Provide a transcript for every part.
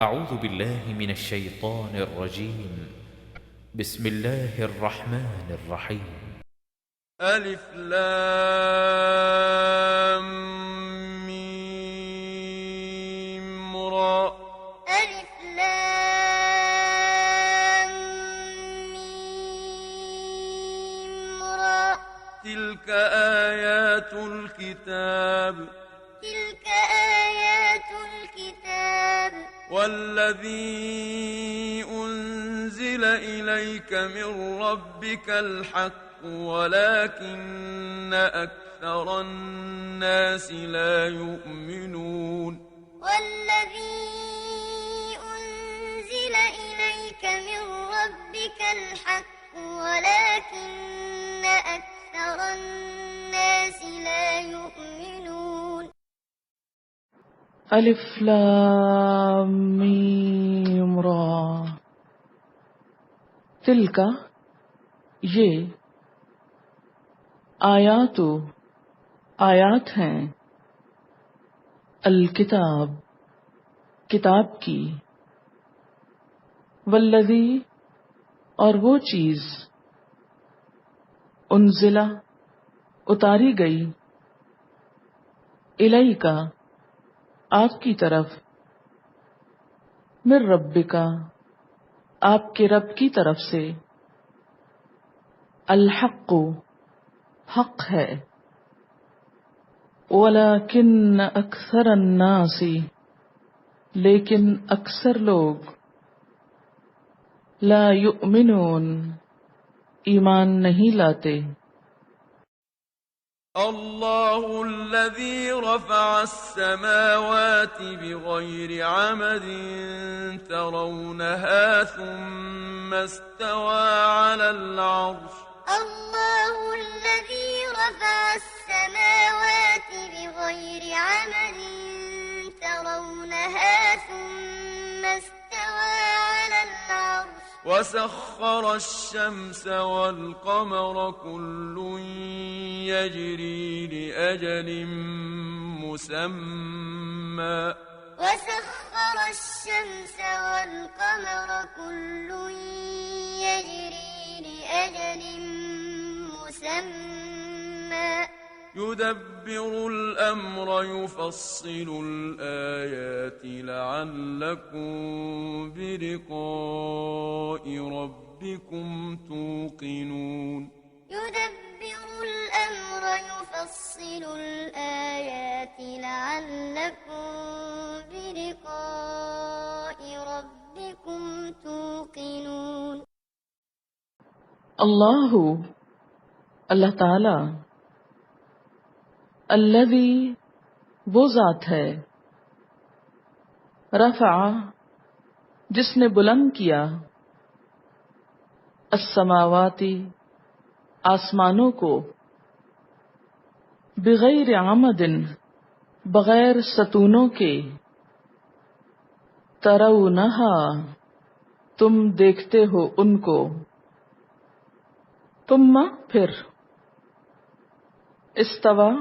أعوذ بالله من الشيطان الرجيم. بسم الله الرحمن الرحيم. ألف لام ميم را. ألف لام ميم را. تلك آيات الكتاب. تلك آيات الكتاب. والذي أنزل إليك من ربك الحق ولكن أكثر الناس لا يؤمنون. والذي أنزل إليك من ربك الحق ولكن أكثر الناس لا يؤمنون. الف لام میم را. تلک یہ آیات ہیں الکتاب کتاب کی. والذی اور وہ چیز انزلہ اتاری گئی الیکا آپ کی طرف من ربکا آپ کے رب کی طرف سے الحق حق ہے. ولیکن اکثر الناس لیکن اکثر لوگ لا یؤمنون ایمان نہیں لاتے. الله الذي رفع السماوات بغير عمد ترونها ثم استوى على العرش. الله الذي رفع السماوات بغير عمد ترونها ثم استوى على العرش. وسخر الشمس والقمر كل يجري لأجل مسمى. وسخر الشمس والقمر كل يجري لأجل مسمى. يدبر الأمر يفصل الآيات لعلكم بلقاء ربكم توقنون. يدبر الأمر يفصل الآيات لعلكم بلقاء ربكم توقنون. اللہ تعالی الذی وہ ذات ہے رفع جس نے بلند کیا السماواتی آسمانوں کو بغیر عمد بغیر ستونوں کے ترونہا تم دیکھتے ہو ان کو. ثم پھر استوا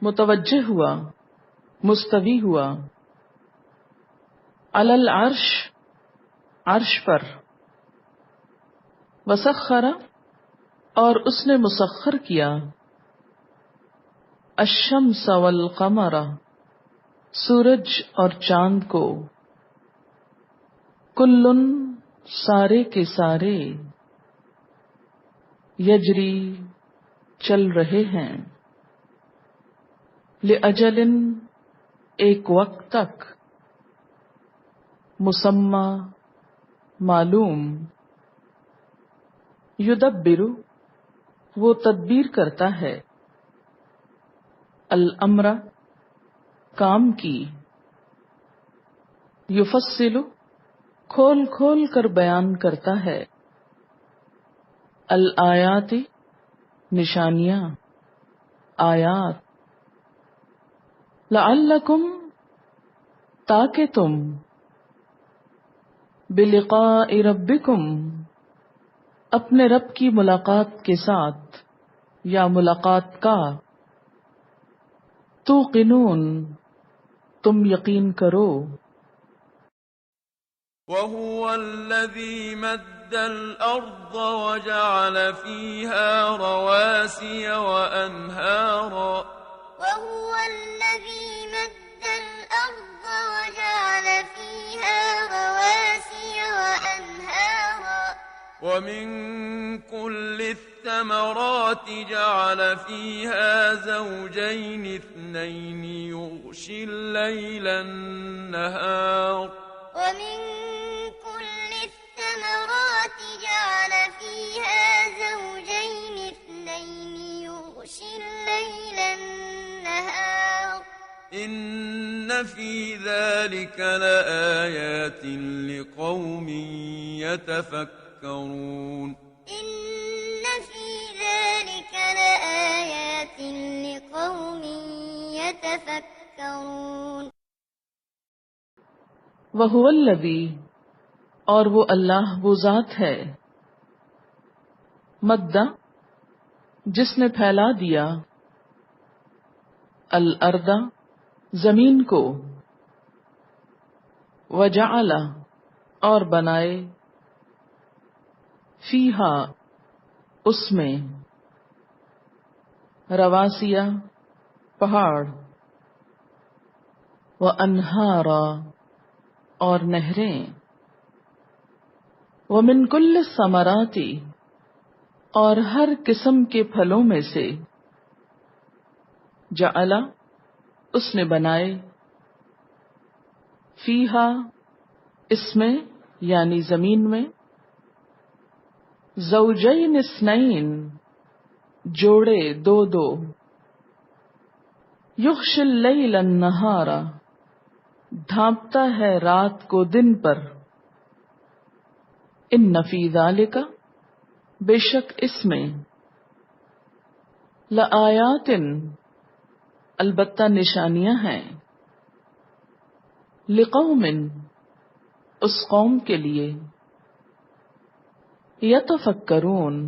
متوجہ ہوا مستوی ہوا علی العرش عرش پر. وسخر اور اس نے مسخر کیا الشمس والقمر سورج اور چاند کو. کلن سارے کے سارے یجری چل رہے ہیں لأجل ایک وقت تک مسمى معلوم. یدبر وہ تدبیر کرتا ہے الامر کام کی. یفصل کھول کھول کر بیان کرتا ہے الآیات نشانیاں آیات. لعلکم تاکہ تم بلقاء ربکم اپنے رب کی ملاقات کے ساتھ یا ملاقات کا توقنون تم یقین کرو وهو الذي مد الأرض وجعل فيها رواسي وأنهارا وهو الذي مد الأرض وجعل فيها رواسي وأنهارا ومن كل الثمرات جعل فيها زوجين اثنين يغشي الليل النهار ومن كل الثمرات جعل فيها زوجين اثنين يغشي الليل النهار إن في ذلك لآيات لقوم يتفكرون إن في ذلك لآيات لقوم يتفكرون وَهُوَ الَّذِي اور وہ اللہ وہ ذات ہے مدّ جس نے پھیلا دیا الارض زمین کو وجعل اور بنائے فیہا اس میں رواسیا پہاڑ وانہارا اور نہریں ومن کل الثمرات اور ہر قسم کے پھلوں میں سے جعل اس نے بنائے فیہا اس میں یعنی زمین میں زوجین اثنین جوڑے دو دو یغشی اللیل النہار ڈھانپتا ہے رات کو دن پر ان فی ذالک بے شک اس میں لآیات البتہ نشانیاں ہیں لقوم اس قوم کے لیے یتفکرون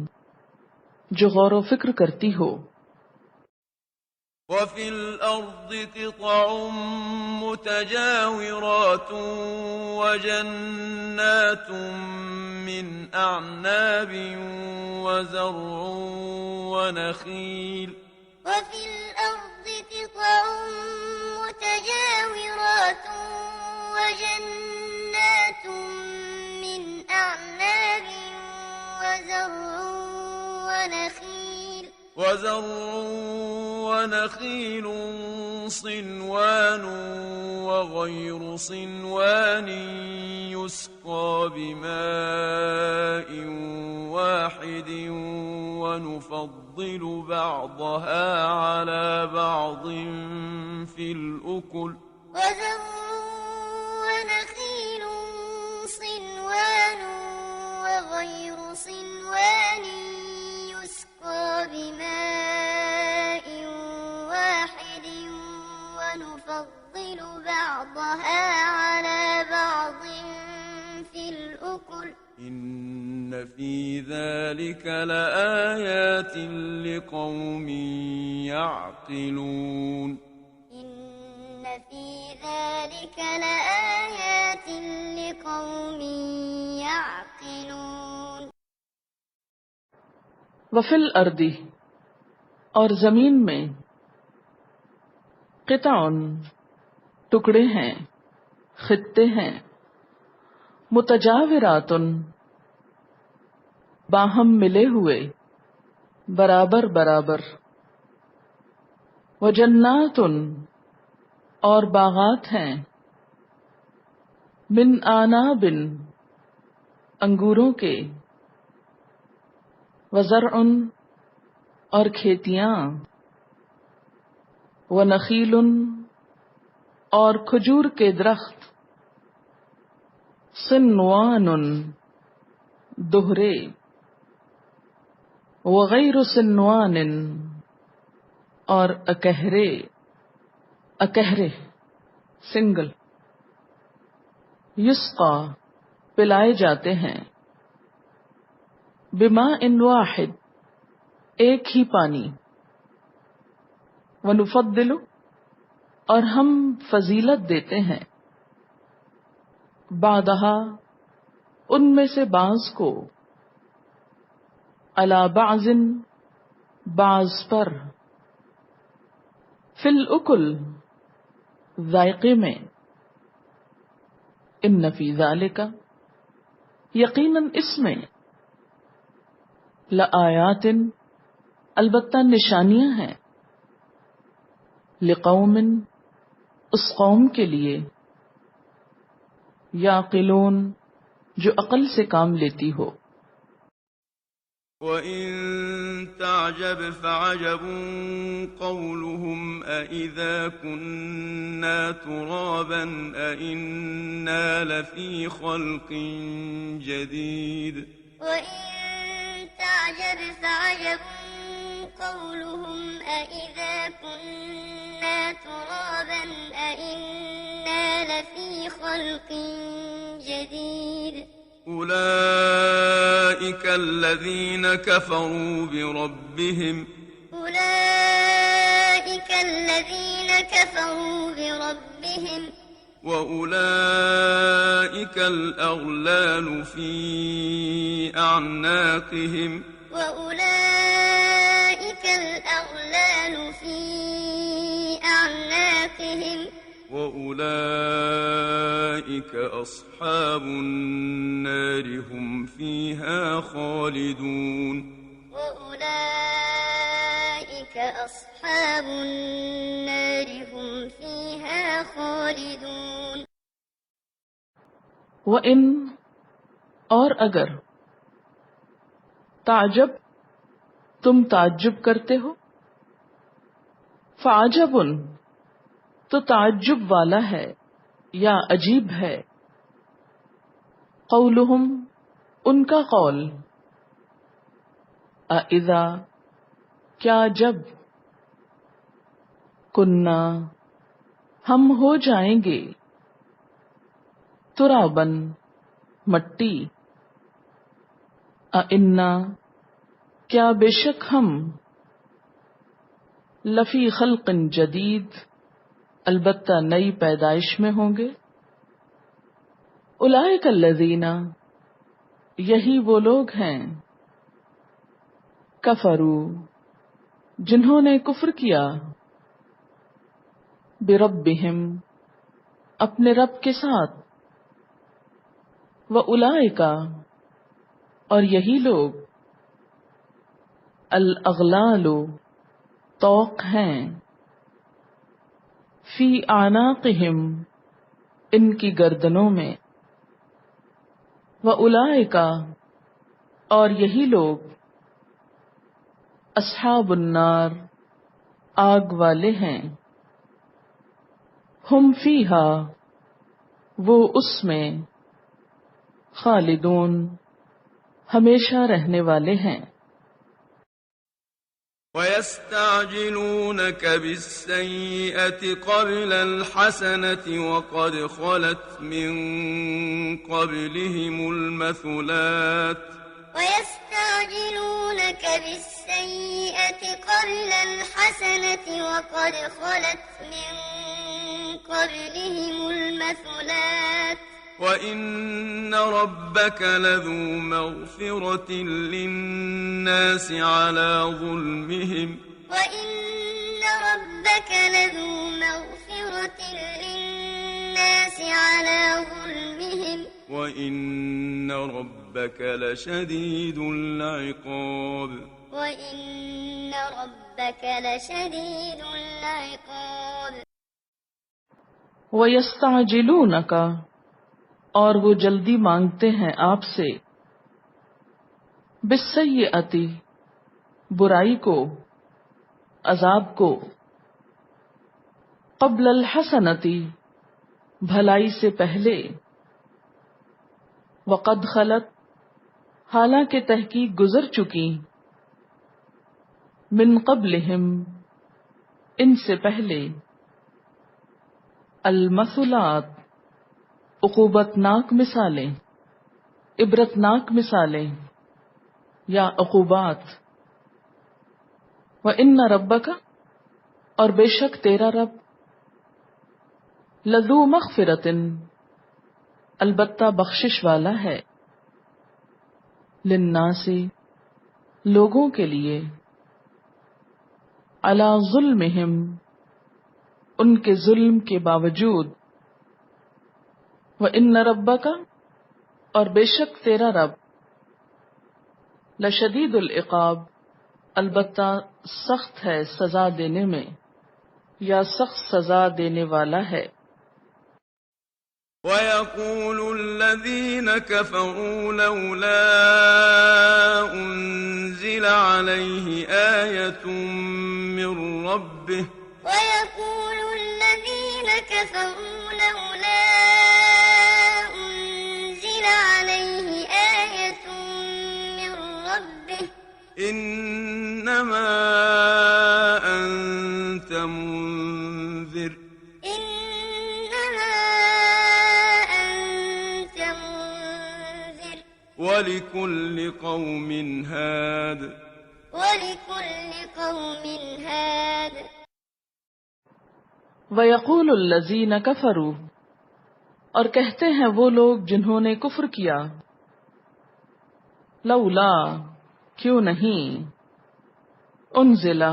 جو غور و فکر کرتی ہو وفي الأرض قطع متجاورات وجنات من أعناب وزرع ونخيل وفي الأرض قطع متجاورات وجنات من أعناب ونخيل صنوان وغير صنوان يسقى بماء واحد ونفضل بعضها على بعض في الأكل ونخيل صنوان وغير صنوان يسقى بماء واحد ونفضل بعضها على بعض في الأكل إن في ذلك لآيات لقوم يعقلون إن في ذلك لآيات لقوم يعقلون وفی الارض اور زمین میں قطع ٹکڑے ہیں خطے ہیں متجاورات باہم ملے ہوئے برابر برابر وجنات اور باغات ہیں من آناب انگوروں کے وزرع اور کھیتیاں ونخیل اور کھجور کے درخت صنوان دوہرے وغیر صنوان اور اکہرے سنگل یسقا پلائے جاتے ہیں بماء واحد ایک ہی پانی ونفضل اور ہم فضیلت دیتے ہیں بعدہا ان میں سے بعض کو علی بعض بعض پر فی الاکل ذائقے میں ان فی ذالک یقیناً اس میں لآیات البتہ نشانیاں ہیں لقوم اس قوم کے لیے یعقلون جو عقل سے کام لیتی ہو. وَإِن تَعْجَبْ فَعَجَبٌ قَوْلُهُمْ أَإِذَا كُنَّا تُرَابًا أَإِنَّا لَفِي خَلْقٍ جَدِيدٍ. وَإِن تَعْجَبْ فَعَجَبٌ قَوْلُهُمْ أَإِذَا كُنَّا تُرَابًا أَإِنَّا لَفِي خَلْقٍ جَدِيدٍ. أولئك الذين كفروا بربهم وأولئك الأغلال في أعناقهم وأولئك أصحاب النار هم فيها خالدون. وأولئك أصحاب النار هم فيها خالدون. وَإِن اور اگر تعجب تم تعجب کرتے ہو فعجب تو تعجب والا ہے یا عجیب ہے قولہم ان کا قول اذا کیا جب کننا ہم ہو جائیں گے ترابن مٹی انا کیا بے شک ہم لفی خلق جدید البتہ نئی پیدائش میں ہوں گے. اولئک الذین یہی وہ لوگ ہیں کفروا جنہوں نے کفر کیا بربہم اپنے رب کے ساتھ واولئک اور یہی لوگ الاغلال طوق ہیں فی اعناقہم ان کی گردنوں میں واولئک اور یہی لوگ اصحاب النار آگ والے ہیں ہم فیہا وہ اس میں خالدون ہمیشہ رہنے والے ہیں. وَيَسْتَعْجِلُونَكَ بِالسَّيِّئَةِ قَبْلَ الْحَسَنَةِ وَقَدْ خَلَتْ مِن قَبْلِهِمُ الْمَثُلَاتُ ويستعجلونك بالسيئة قبل الحسنة وقد خلت من قبلهم المثلات وَإِنَّ رَبَّكَ لَذُو مَغْفِرَةٍ لِلنَّاسِ عَلَى ظُلْمِهِمْ وإن ربك لذو مغفرة للناس على ظلمهم وَإِنَّ رَبَّكَ لَشَدِيدُ الْعِقَابِ وإن ربك لشديد العقاب. وَيَسْتَعْجِلُونَكَ اور وہ جلدی مانگتے ہیں آپ سے بِالسَّيِّئَةِ برائی کو عذاب کو قبل الحسنۃ بھلائی سے پہلے وقد خلت حالانکہ تحقیق گزر چکی من قبلہم ان سے پہلے المثلات عقوبتناک مثالیں عبرتناک مثالیں یا عقوبات وَإِنَّ رَبَّكَ اور بے شک تیرا رب لذو مغفرۃ البتہ بخشش والا ہے للناس لوگوں کے لیے، علی ظلمہم ان کے ظلم کے باوجود، وَإِنَّ رَبَّكَ اور بے شک تیرا رب، لشدید العقاب البتہ سخت ہے سزا دینے میں، یا سخت سزا دینے والا ہے۔ وَيَقُولُ الَّذِينَ كَفَرُوا لَوْلَا أُنزِلَ عَلَيْهِ آيَةٌ مِّن رَّبِّهِ ويقول الذين كفروا لولا أنزل عليه آية من ربه إِنَّمَا أَنتَ مُنذِرٌ إنما أنت منذر وَلِكُلِّ قَوْمٍ هَادٍ ولكل قوم هاد وَيَقُولُ الَّذِينَ كَفَرُوا اور کہتے ہیں وہ لوگ جنہوں نے کفر کیا، لولا کیوں نہیں، انزلا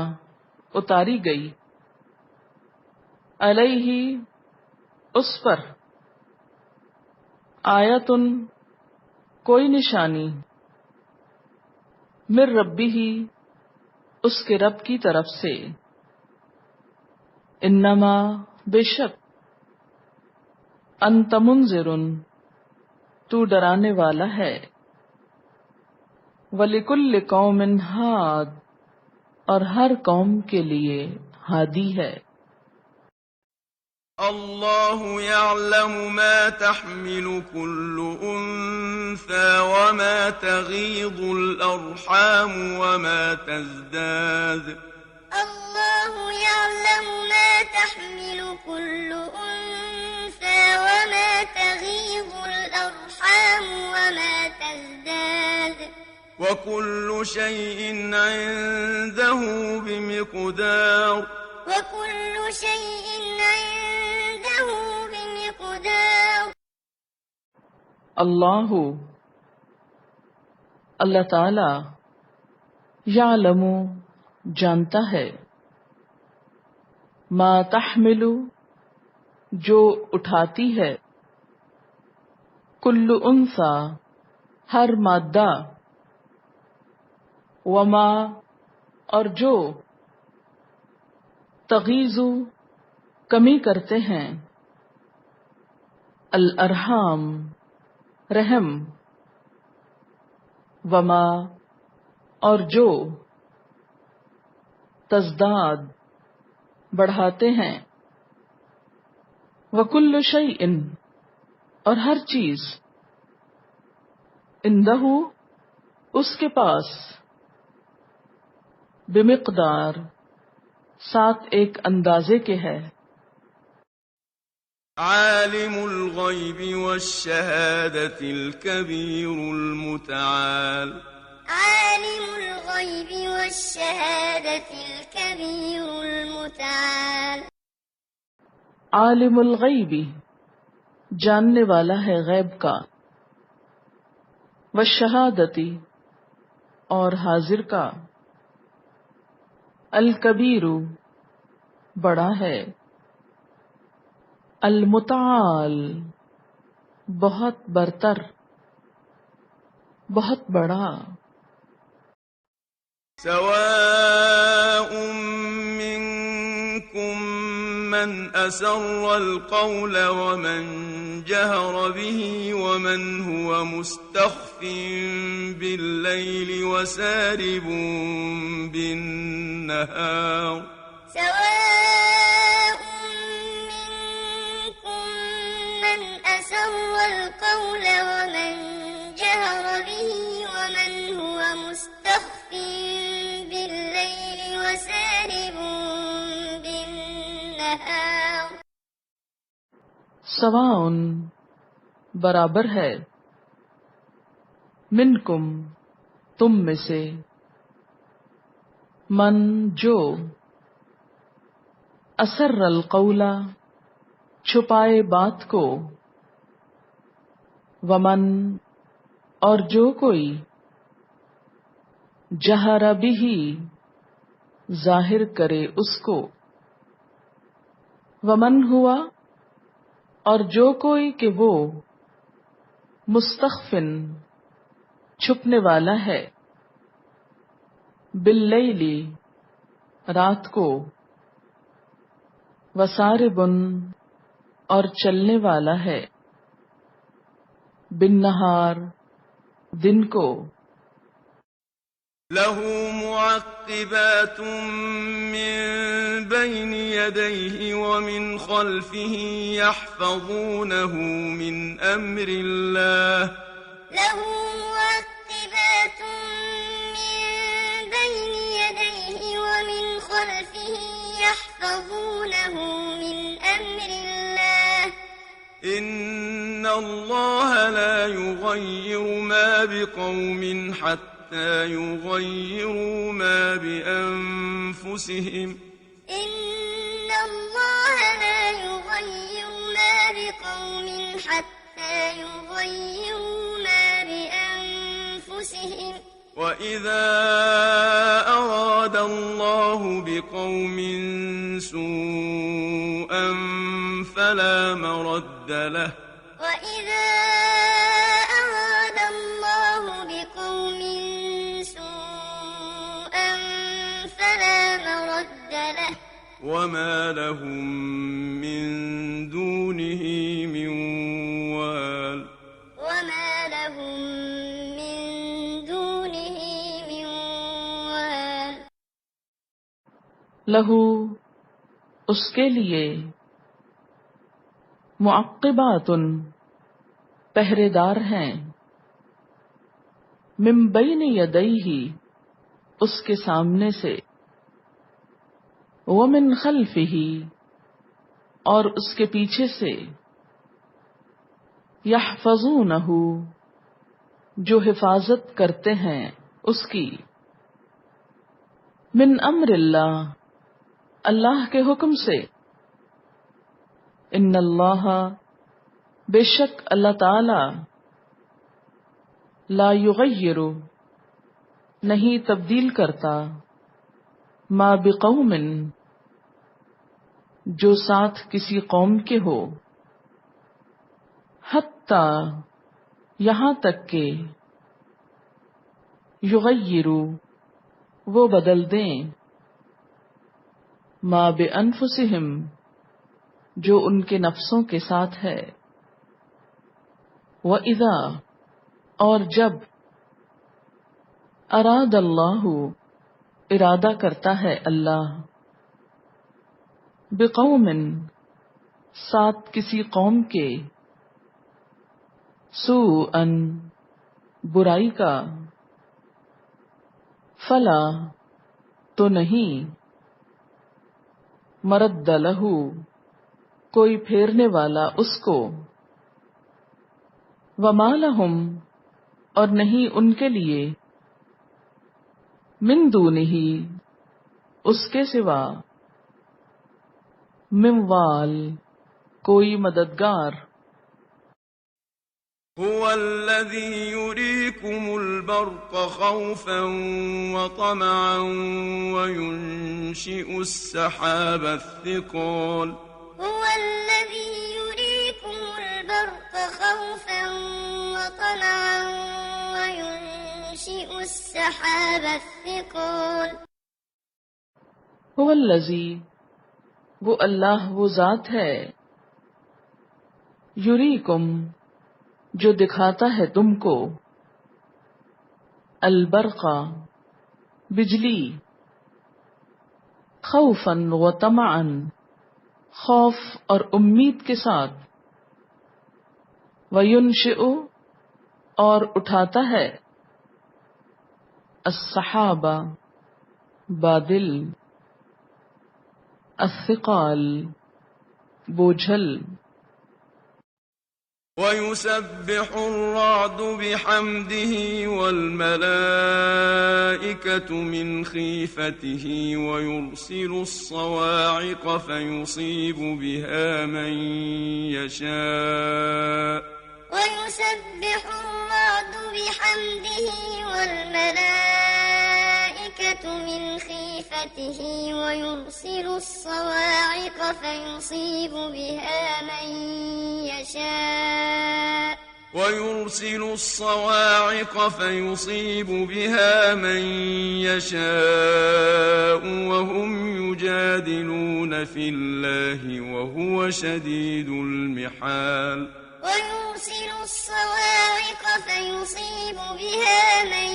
اتاری گئی، علیہ اس پر، آیتن کوئی نشانی، من ربہ اس کے رب کی طرف سے، انما بے شک، انت منذر تو ڈرانے والا ہے، وَلِكُلِّ قَوْمٍ ہاد اور ہر قوم کے لیے ہادی ہے۔ الله يعلم ما تحمل كل أنثى وما تغيض الأرحام وما تزداد الله يعلم ما تحمل كل أنثى وما تغيض الأرحام وما تزداد وكل شيء عنده بمقدار وكل شيء عنده بمقدار اللہ تعالی یعلم جانتا ہے، ما تحمل جو اٹھاتی ہے، کل انثی ہر مادہ، وما اور جو، تغیظ کمی کرتے ہیں، الارحام رحم، وما اور جو، تزداد بڑھاتے ہیں، وکل شیء اور ہر چیز، عندہ اس کے پاس، بمقدار ساتھ ایک اندازے کے ہے۔ عالم الغيب والشهادة الكبير المتعال عالم الغيب والشهادة الكبير المتعال عالم الغیب جاننے والا ہے غیب کا، والشہادتی اور حاضر کا، الکبیر بڑا ہے، المتعال بہت برتر، بہت بڑا۔ سواء منكم من أسر القول ومن جهر به ومن هو مستخف بالليل وسارب بالنهار سواء منكم من أسر القول ومن جهر به ومن هو مستخف بالليل وسارب بالنهار سواء برابر ہے، منکم تم میں سے، من جو، اسر القول چھپائے بات کو، ومن اور جو کوئی، جہر بھی ظاہر کرے اس کو، ومن ہوا اور جو کوئی کہ وہ مستخفن چھپنے والا ہے، باللیل رات کو، وساربن اور چلنے والا ہے، بالنہار دن کو، له معقبات من بين يديه ومن خلفه يحفظونه من أمر الله له معقبات من بين يديه ومن خلفه يحفظونه من أمر الله إن الله لا يغير ما بقوم حتى يغيروا ما بأنفسهم إن الله لا يغير ما بقوم حتى يغيروا ما بأنفسهم وإذا أراد الله بقوم سوءا فلا مرد له وإذا أراد الله بقوم سوءا فلا مرد له وما لهم من دونه من وال وما لهم من دونه من وال لہو اس کے لیے، معقبات پہرے دار ہیں، من بین یدیہ اس کے سامنے سے، ومن خلفہ اور اس کے پیچھے سے، یحفظونہ جو حفاظت کرتے ہیں اس کی، من امر اللہ اللہ کے حکم سے، ان اللہ بے شک اللہ تعالی، لا یغیر نہیں تبدیل کرتا، ما بقوم جو ساتھ کسی قوم کے ہو، حتی یہاں تک کہ، یغیروا وہ بدل دیں، ما بانفسہم جو ان کے نفسوں کے ساتھ ہے، وَإِذَا اور جب، اراد اللہ ارادہ کرتا ہے اللہ، بقوم ساتھ کسی قوم کے، سوءا برائی کا، فلا تو نہیں، مرد لہ کوئی پھیرنے والا اس کو، وما لہم اور نہیں ان کے لیے، من دونہ اس کے سوا، من وال کوئی مددگار، هو الذي يريكم البرق خوفا وطمعا وينشئ السحاب الثقال هو الذي يريكم البرق خوفا وطمعا وينشئ السحاب الثقال هو الذی وہ اللہ وہ ذات ہے، یریکم جو دکھاتا ہے تم کو، البرقا بجلی، خوفا و طمعا خوف اور امید کے ساتھ، وینشئ اور اٹھاتا ہے، السحاب بادل، الثقال بوجھل، ويسبح الرعد بحمده والملائكة من خيفته ويرسل الصواعق فيصيب بها من يشاء ويسبح الرعد بحمده والملائكة خيفته ويرسل الصواعق فيصيب بها من يشاء ويرسل الصواعق فيصيب بها من يشاء وهم يجادلون في الله وهو شديد المحال ويرسل الصواعق فيصيب بها من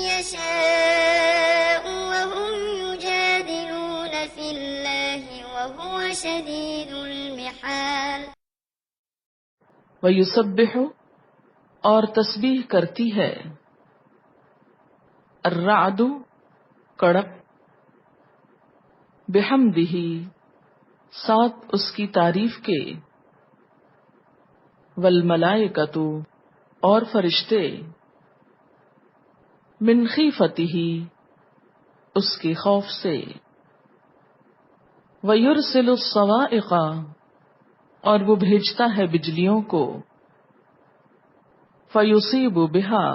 يشاء وهم يجادلون في الله وهو شديد المحال وَيُسَبِّحُ اور تسبیح کرتی ہے الرعد کڑک بحمدہ ساتھ اس کی تعریف کے والملائکۃ اور فرشتے من خیفتہ اس کے خوف سے ویرسل الصواعق اور وہ بھیجتا ہے بجلیوں کو فیصیب بہا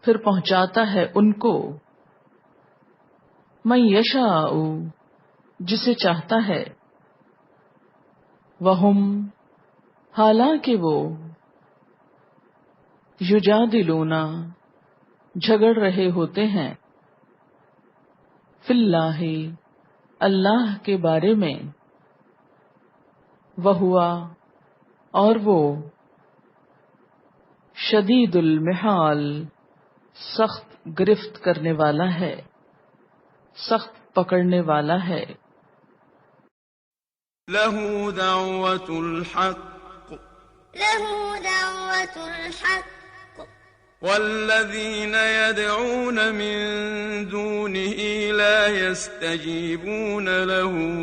پھر پہنچاتا ہے ان کو من یشاء جسے چاہتا ہے وہم حالانکہ وہ یجادلون جھگڑ رہے ہوتے ہیں فی اللہ اللہ کے بارے میں وہوا اور وہ شدید المحال سخت گرفت کرنے والا ہے سخت پکڑنے والا ہے له دعوة الحق والذين يدعون من دونه لا يستجيبون لهم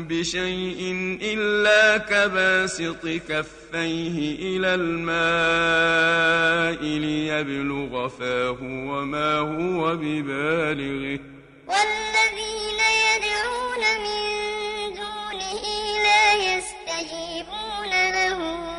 بشيء إلا كباسط كفيه إلى الماء ليبلغ فاه وما هو ببالغه والذين يدعون من دونه لا يستجيبون لهم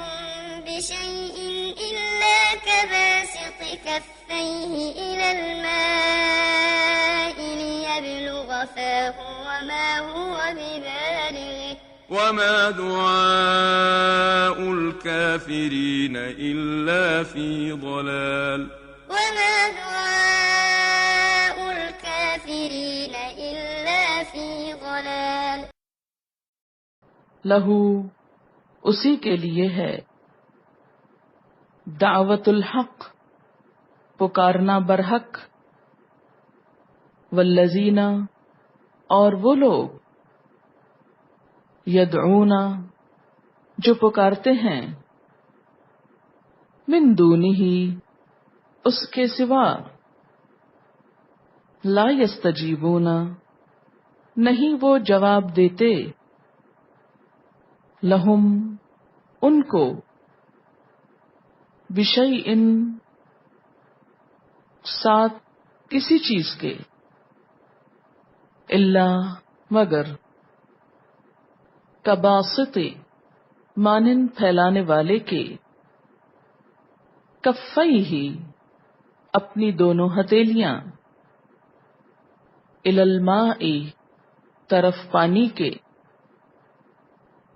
بشيء إلا كباسط كفيه إلى الماء ليبلغ فاه وما هو ببالغه وما دعاء الكافرين إلا في ضلال وما دعاء الكافرين إلا في ضلال لہو اسی کے لیے ہے دعوت الحق پکارنا برحق والذین اور وہ لوگ یدعون جو پکارتے ہیں من دونہ اس کے سوا لا یستجیبون نہیں وہ جواب دیتے لہم ان کو بشیء ساتھ کسی چیز کے الا مگر کباسط مانند پھیلانے والے کے کفیہ اپنی دونوں ہتھیلیاں الی الماء طرف پانی کے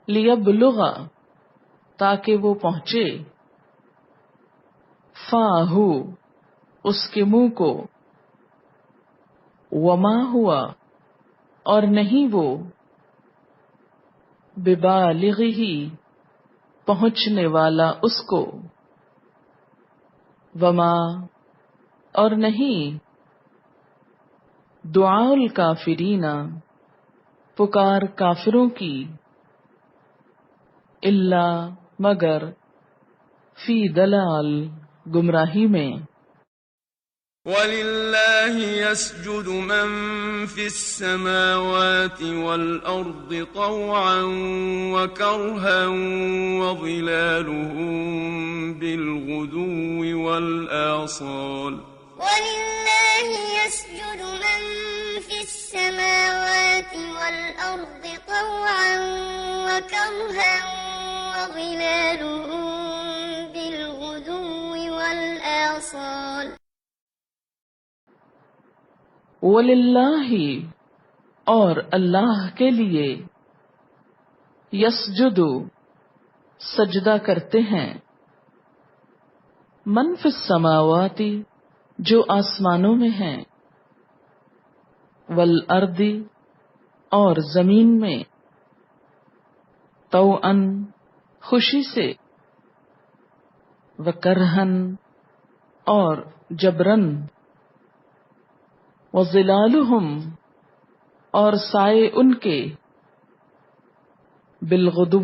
لیبلغ تاکہ وہ پہنچے فاہو اس کے منہ کو وما ہوا اور نہیں وہ ببالغہ پہنچنے والا اس کو وما اور نہیں دعاء الکافرین پکار کافروں کی الا مگر فی دلال گمراہی میں ولله يسجد من في السماوات والأرض طوعا وكرها وظلالهم بالغدو والآصال ولله يسجد من في السماوات والأرض طوعا وكرها وظلالهم بالغدو والآصال وَلِلَّهِ اور اللہ کے لیے یسجد سجدہ کرتے ہیں من فی السماوات جو آسمانوں میں ہیں والارض اور زمین میں طوعاً خوشی سے وکرہن اور جبرن وظلالہم اور سائے ان کے بالغدو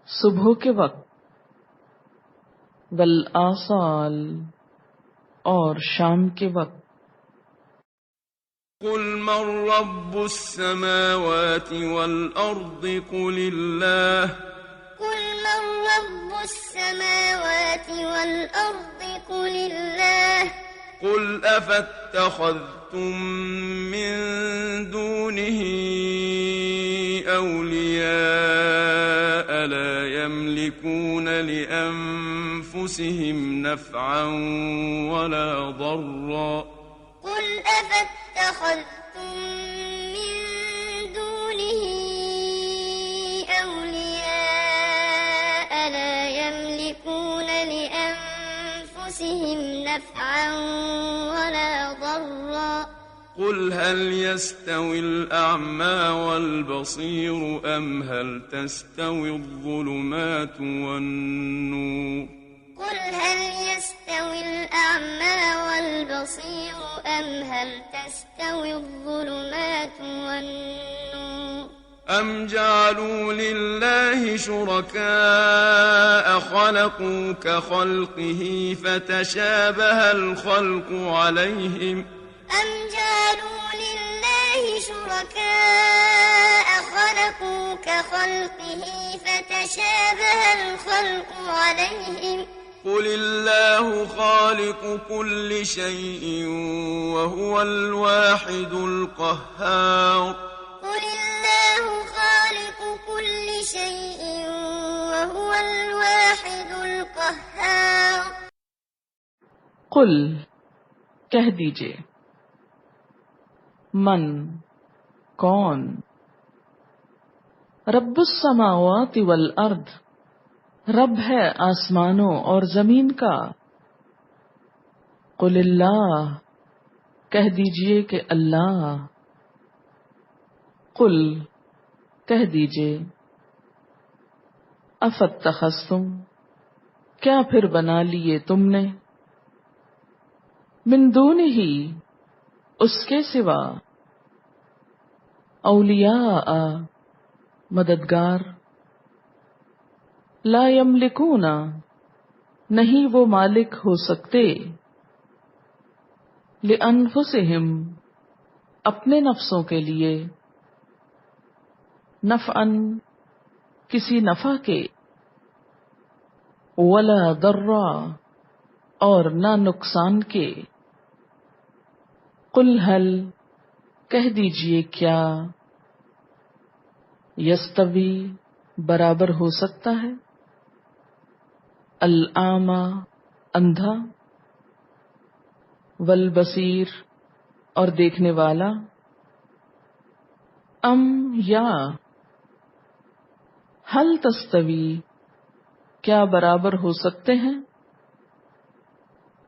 صبح کے وقت والآصال اور شام کے وقت قل من رب السماوات والأرض قل الله قل من رب السماوات والأرض قل الله قل أفاتخذتم من دونه أولياء لا يملكون لأنفسهم نفعا ولا ضرا قل أفاتخذتم من دونه أولياء لا يملكون لأنفسهم نفعا ولا ضرا قل هل يستوي الأعمى والبصير أم هل تستوي الظلمات والنور قل هل يستوي الأعمى والبصير أم هل تستوي الظلمات والنور أم جعلوا لله شركاء خلقوا كخلقه فتشابه الخلق عليهم أم جعلوا لله شركاء خلقوا كخلقه فتشابه الخلق عليهم قل الله خالق كل شيء وهو الواحد القهار قل الله خالق كل شيء وهو الواحد القهار قل کہہ دیجئے من کون رب السماوات والارض رب ہے آسمانوں اور زمین کا قل اللہ کہہ دیجئے کہ اللہ قل کہہ دیجئے افاتخذتم کیا پھر بنا لیے تم نے من دونہ اس کے سوا اولیاء مددگار لا یملکون نہیں وہ مالک ہو سکتے لانفسہم اپنے نفسوں کے لیے نفعا کسی نفع کے ولا ضرا اور نہ نقصان کے قل هل کہہ دیجئے کیا یستوی برابر ہو سکتا ہے الاعمی اندھا والبصیر اور دیکھنے والا ام یا حل تستوی کیا برابر ہو سکتے ہیں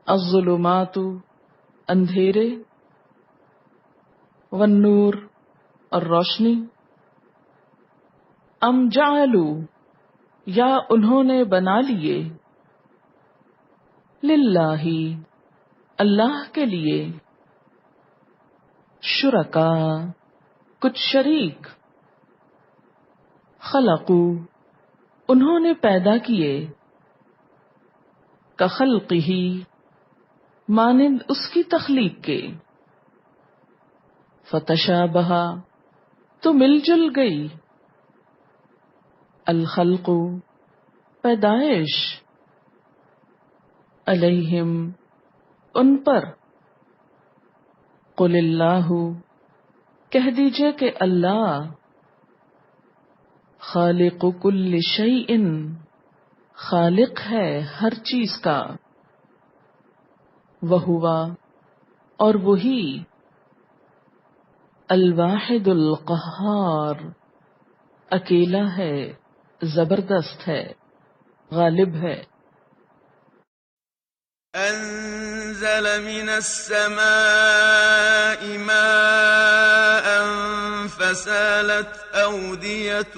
الظلمات اندھیرے والنور اور روشنی ام جعلوا یا انہوں نے بنا لیے للہ اللہ کے لیے شرکا کچھ شریک خلقو انہوں نے پیدا کیے کخلقہ مانند اس کی تخلیق کے فتشابہ تو مل جل گئی الخلق پیدائش علیہم ان پر قل اللہ کہہ دیجئے کہ اللہ خالق کل شیء خالق ہے ہر چیز کا وہوا اور وہی الواحد القہار، اکیلا ہے، زبردست ہے، غالب ہے۔ أنزل من السماء ماء فسالت أودية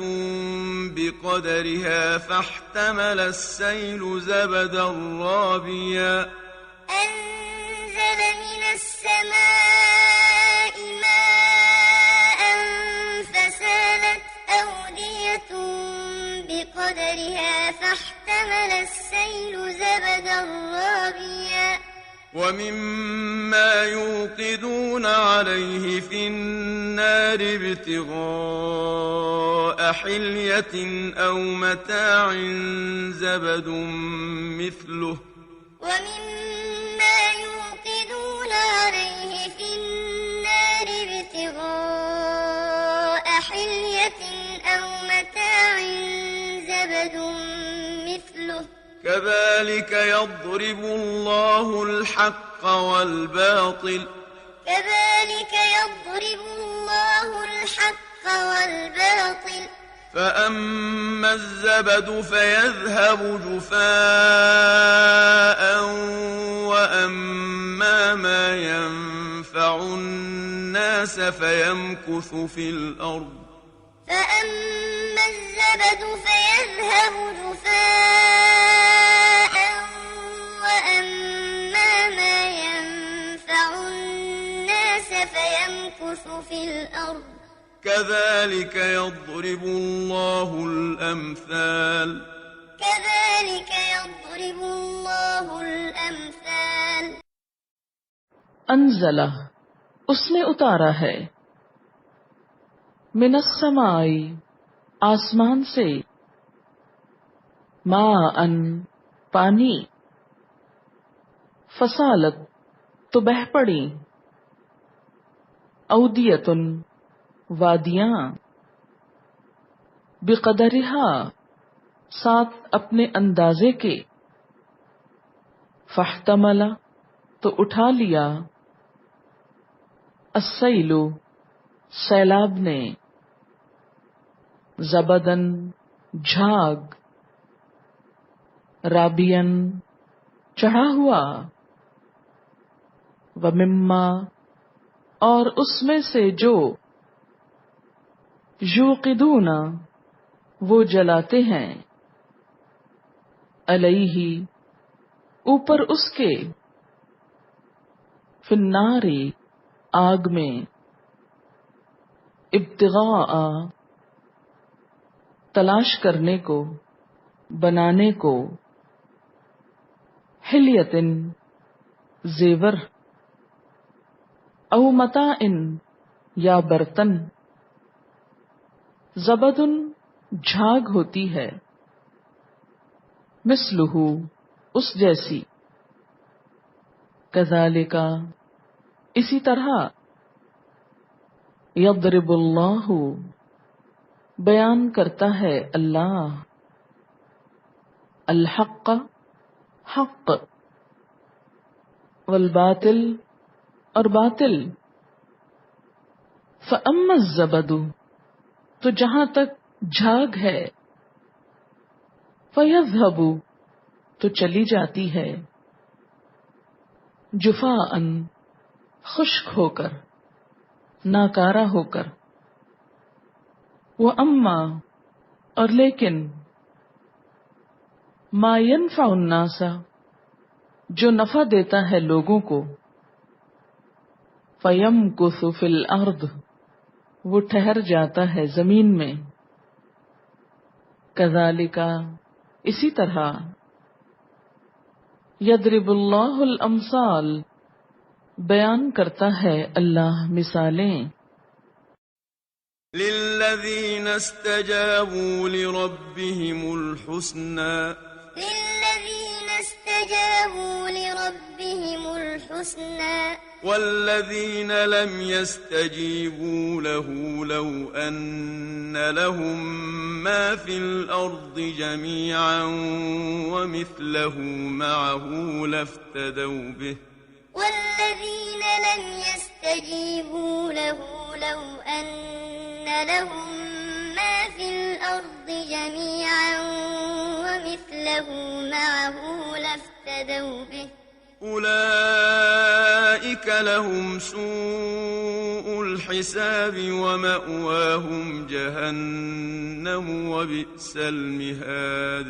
بقدرها فاحتمل السيل زبدا رابيا أنزل من السماء ماء فسالت أودية بقدرها فاحتمل السيل زبدا رابيا ومما يوقدون عليه في النار ابتغاء حلية أو متاع زبد مثله ومما يوقدون عليه في النار ابتغاء حلية أو متاع زبد مثله كذلك يضرب الله الحق والباطل فأما الزبد فيذهب جفاء وأما ما ينفع الناس فيمكث في الأرض فأما الزبد فيذهب جفاء وأما ما ينفع الناس فيمكث في الأرض كذلك يضرب الله الأمثال انزلہ، اس نے اتارا ہے، من السماء، آسمان سے، ماء، پانی، فسالت، تو بہہ پڑی، اودیۃ، وادیاں، بقدرہا، ساتھ اپنے اندازے کے، فاحتمل، تو اٹھا لیا، السیل، سیلاب نے، زبدن، جھاگ، رابین، چڑھا ہوا، ومما، اور اس میں سے جو، یوقدون، وہ جلاتے ہیں، علیہ، اوپر اس کے، فی النار، آگ میں، ابتغاء، تلاش کرنے کو، بنانے کو، حلیۃ، زیور، او متاع، یا برتن، زبد، جھاگ ہوتی ہے، مثلہ، اس جیسی، کذالک، اسی طرح، یضرب اللہ، بیان کرتا ہے اللہ، الحق، حق، والباطل، اور باطل، فاما الزبد، تو جہاں تک جھاگ ہے، فیذہب، تو چلی جاتی ہے، جفاء، خشک ہو کر، ناکارہ ہو کر، واما، اور لیکن، ما ينفع الناس، جو نفع دیتا ہے لوگوں کو، فیمکث فی الارض، وہ ٹھہر جاتا ہے زمین میں، کذالک، اسی طرح، یضرب اللہ الامثال، بیان کرتا ہے اللہ مثالیں، للذین استجابوا لربهم الحسنى والذین لم يستجیبوا له لو ان لهم ما في الارض جميعا ومثله معه لافتدوا به والذین لم يستجیبوا له لو أن لهم ما في الأرض جميعا ومثله معه لافتدوا به أولئك لهم سوء الحساب ومأواهم جهنم وبئس المهاد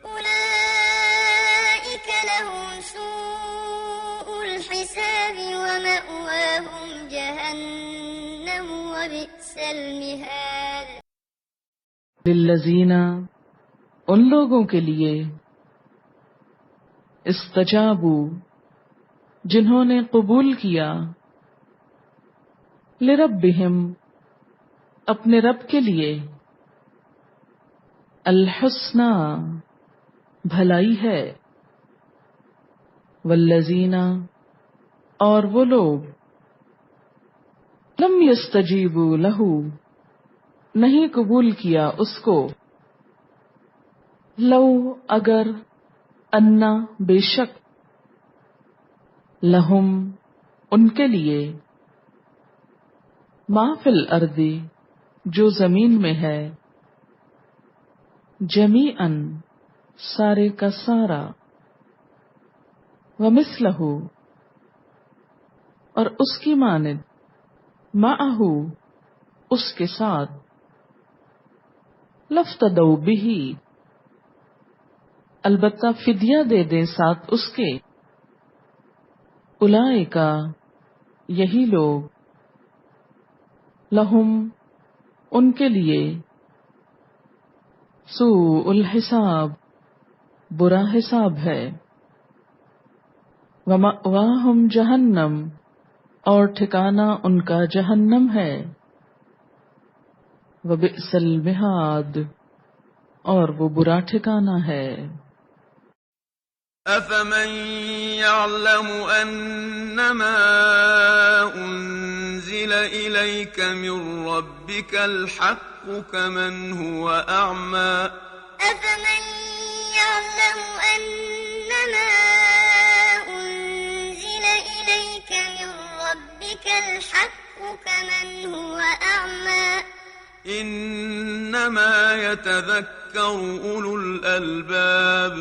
أولئك لهم سوء الحساب ومأواهم جهنم وبئس المهاد للذین ان لوگوں کے لیے استجابوا جنہوں نے قبول کیا لربہم اپنے رب کے لیے الحسنى بھلائی ہے والذین اور وہ لوگ لم یستجیبوا لہ نہیں قبول کیا اس کو لو اگر انا بے شک لہم ان کے لیے ما فی الارض جو زمین میں ہے جمیعاً سارے کا سارا ومثلہ اور اس کی مانند معہ اس کے ساتھ لفتدوا بہ البتہ فدیہ دے دیں ساتھ اس کے اولئک یہی لوگ لہم ان کے لیے سوء الحساب برا حساب ہے ومأواہم جہنم اور ٹھکانہ ان کا جہنم ہے وبئس المہاد اور وہ برا ٹھکانہ ہے أفمن يعلم أنما أنزل إليك من ربك الحق كمن هو أعمى أفمن يعلم أنما أنزل إليك من ربك الحق كمن هو أعمى إنما يتذكر أولو الألباب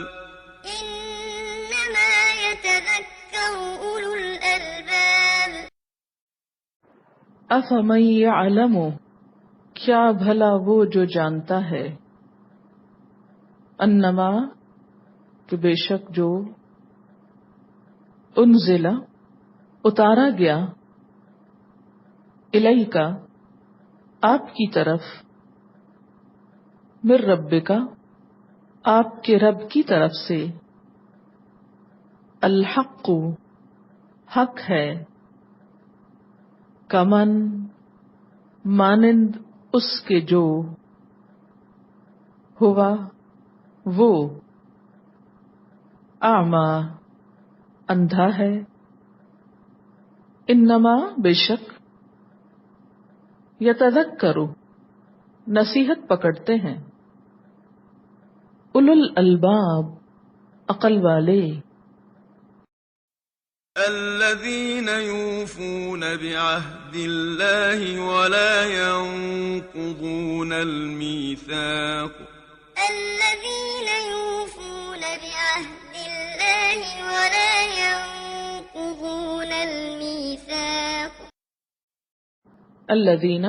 إنما يتذكر أولو الألباب افمن یعلم کیا بھلا وہ جو جانتا ہے انما کہ بے شک جو انزل اتارا گیا الیک آپ کی طرف من ربک آپ کے رب کی طرف سے الحق حق ہے کمن مانند اس کے جو ہوا وہ اعمی اندھا ہے انما بے شک یتذکر نصیحت پکڑتے ہیں اولو الالباب عقل والے الذين يوفون بعهد الله ولا ينقضون الميثاق الذين يوفون بعهد الله ولا ينقضون الميثاق الذین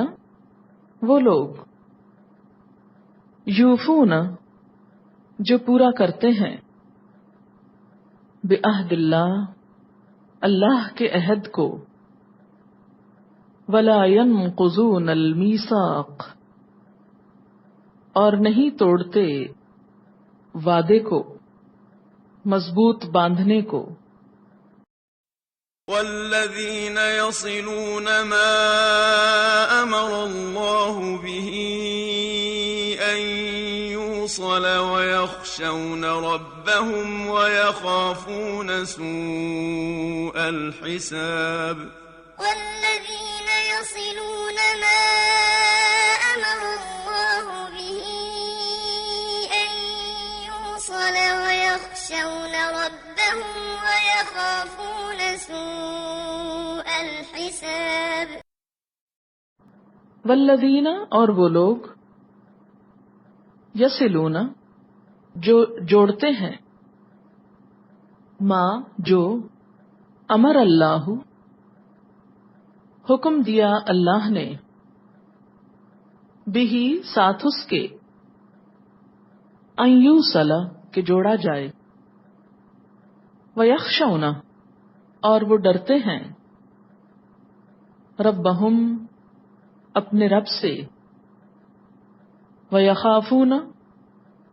وہ لوگ یوفون جو پورا کرتے ہیں بعہد اللہ اللہ کے عہد کو ولا ينقضون المیثاق اور نہیں توڑتے وعدے کو مضبوط باندھنے کو والذين يصلون ما أمر الله به أن يوصل ويخشون ربهم ويخافون سوء الحساب والذين يصلون ما أمر الله به أن يوصل ويخشون ربهم ويخافون سوء الحساب والذین اور وہ لوگ یصلون جو جوڑتے ہیں ما جو امر اللہ حکم دیا اللہ نے بہی ساتھ اس کے ان یوصل کہ جوڑا جائے ویخشون اور وہ ڈرتے ہیں ربہم اپنے رب سے ویخافون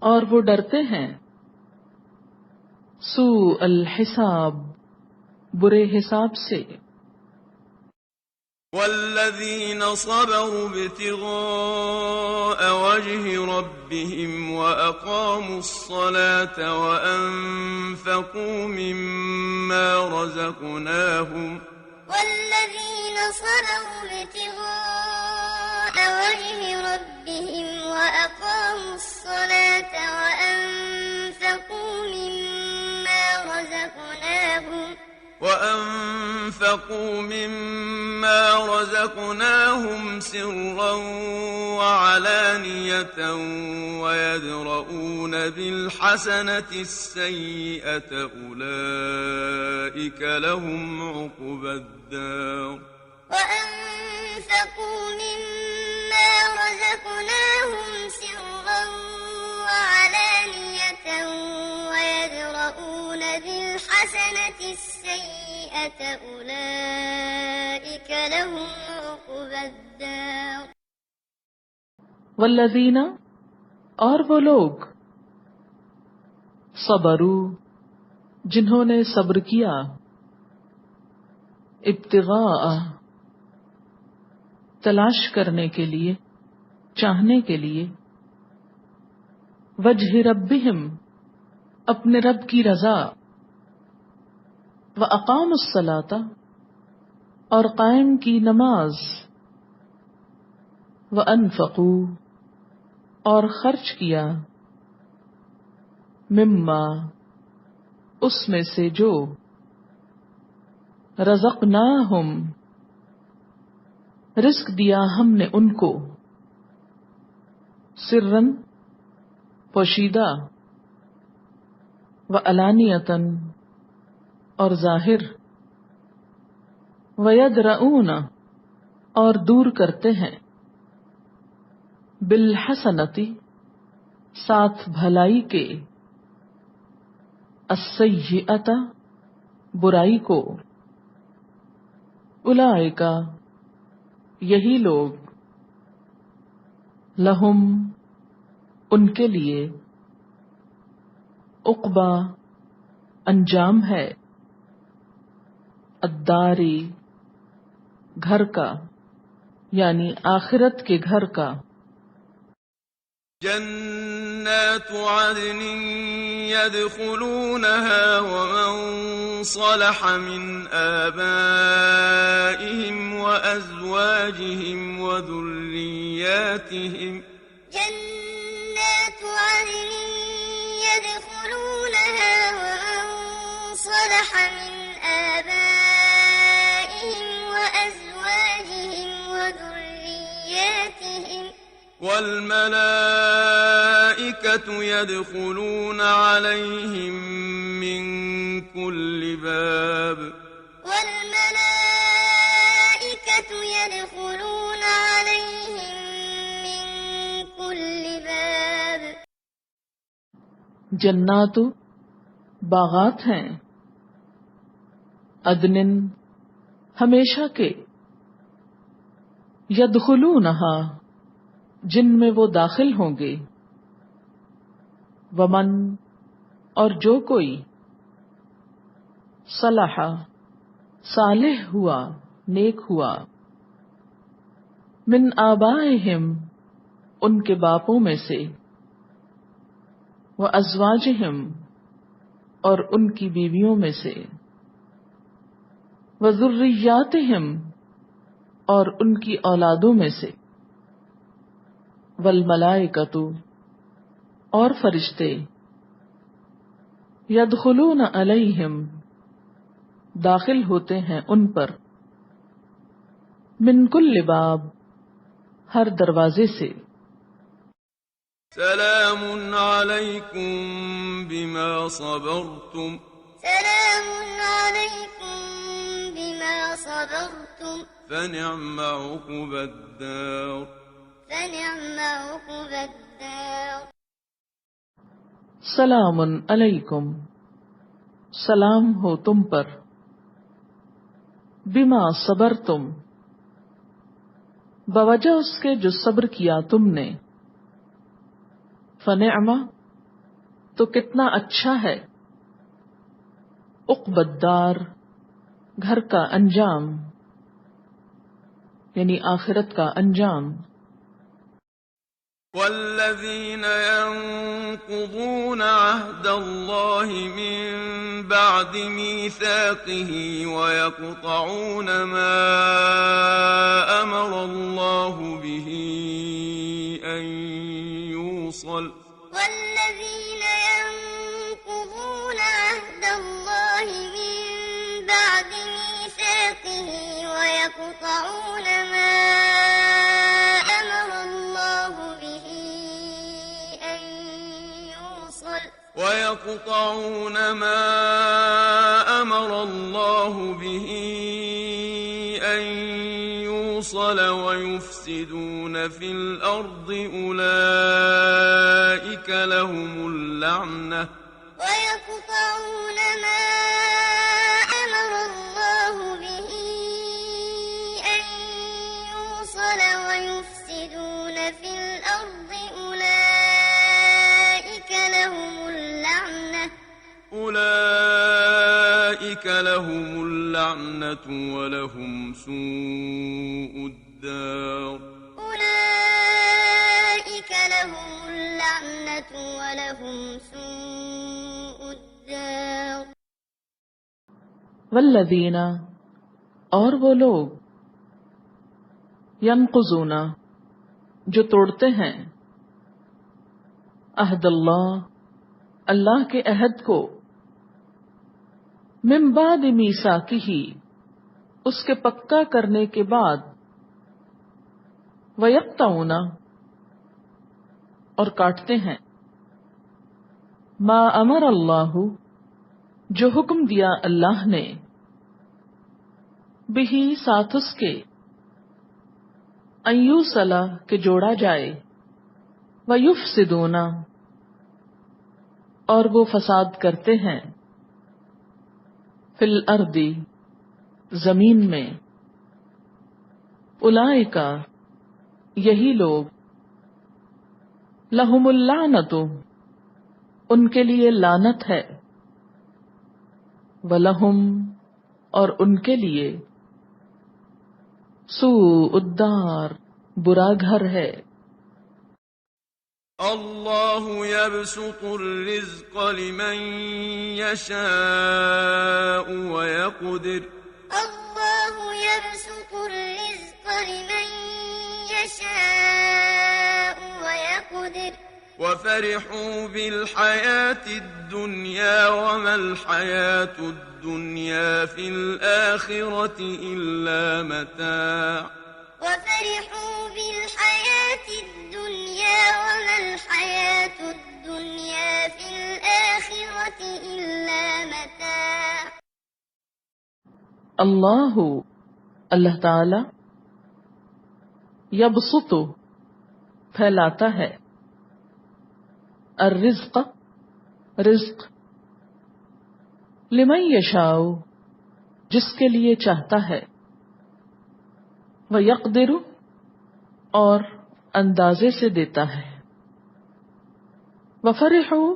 اور وہ ڈرتے ہیں سوء الحساب برے حساب سے والذين صبروا ابتغاء وجه ربهم وأقاموا الصلاة وأنفقوا مما رزقناهم والذين صبروا ابتغاء وجه ربهم وأقاموا الصلاة وأنفقوا مما رزقناهم سرا وعلانية ويدرؤون بالحسنة السيئة أولئك لهم عقبى الدار وأنفقوا مما رزقناهم سرا وعلانية ويدرؤون بالحسنة السيئة أولئك لهم عقبى الدار والذین اور وہ لوگ صبروا جنہوں نے صبر کیا ابتغاء تلاش کرنے کے لیے چاہنے کے لیے وجہ ربہم اپنے رب کی رضا وَأَقَامُوا الصَّلَاةَ اور قائم کی نماز وَأَنفَقُوا اور خرچ کیا مما اس میں سے جو رزقناہم رزق دیا ہم نے ان کو سرن پوشیدہ وعلانیتاً اور ظاہر ویدرؤون اور دور کرتے ہیں بالحسنتی ساتھ بھلائی کے السیئۃ برائی کو اولئک یہی لوگ لہم ان کے لیے عقبہ انجام ہے الداری گھر کا یعنی آخرت کے گھر کا جنات عدن يدخلونها ومن صلح من آبائهم وأزواجهم وذرياتهم جنات عدن يدخلونها ومن صلح من آبائهم وأزواجهم وذرياتهم والملائكة يدخلون عليهم من كل باب والملائكة يدخلون عليهم من كل باب جنات باغات ہیں عدن ہمیشہ کے یدخلونہا جن میں وہ داخل ہوں گے ومن اور جو کوئی صلح صالح ہوا نیک ہوا من آبائہم ان کے باپوں میں سے وازواجہم اور ان کی بیویوں میں سے وذریاتہم اور ان کی اولادوں میں سے والملائکۃ اور فرشتے یدخلون علیہم داخل ہوتے ہیں ان پر من کل باب ہر دروازے سے۔ سلام علیکم بما صبرتم سلام علیکم بما صبرتم فنعم عقب الدار فنعم عقب الدار سلام علیکم، سلام ہو تم پر، بما صبرتم، بوجہ اس کے جو صبر کیا تم نے، فنعم، تو کتنا اچھا ہے، عقب الدار، گھر کا انجام، یعنی آخرت کا انجام۔ والذين ينقضون عهد الله من بعد ميثاقه ويقطعون ما أمر الله به أن يوصل والذين ينقضون عهد الله من بعد ميثاقه ويقطعون ما أمر الله به أن يوصل ويفسدون في الأرض أولئك لهم اللعنة ويقطعون ما أمر الله به أن يوصل ويفسدون في الأرض أولئك لهم اللعنة ولهم سوء الدار أولئك لهم اللعنة ولهم سوء الدار والذین، اور وہ لوگ، ینقضون، جو توڑتے ہیں، عہد اللہ، اللہ کے عہد کو، من بعد میثاقہ، اس کے پکا کرنے کے بعد، ویقطعون، اور کاٹتے ہیں، ما امر اللہ، جو حکم دیا اللہ نے، بہی، ساتھ اس کے، ان یوصل، کہ جوڑا جائے، ویفسدون، اور وہ فساد کرتے ہیں، فی الارض، زمین میں، اولئک، یہی لوگ، لہم اللعنۃ، ان کے لیے لعنت ہے، ولہم، اور ان کے لیے، سوء الدار، برا گھر ہے۔ اللہ يبسط الرزق لمن يشاء ويقدر الله يبسط الرزق لمن يشاء ويقدر وفرحوا بالحياة الدنيا وما الحياة الدنيا في الآخرة إلا متاع وفرحوا بالحياة الدنيا وما الحياة الدنيا في الآخرة إلا متاع اللہ، اللہ تعالی، یبسط، پھیلاتا ہے، الرزق، رزق، لمن یشاء، جس کے لیے چاہتا ہے، ویقدر، اور اندازے سے دیتا ہے، وفرحوا،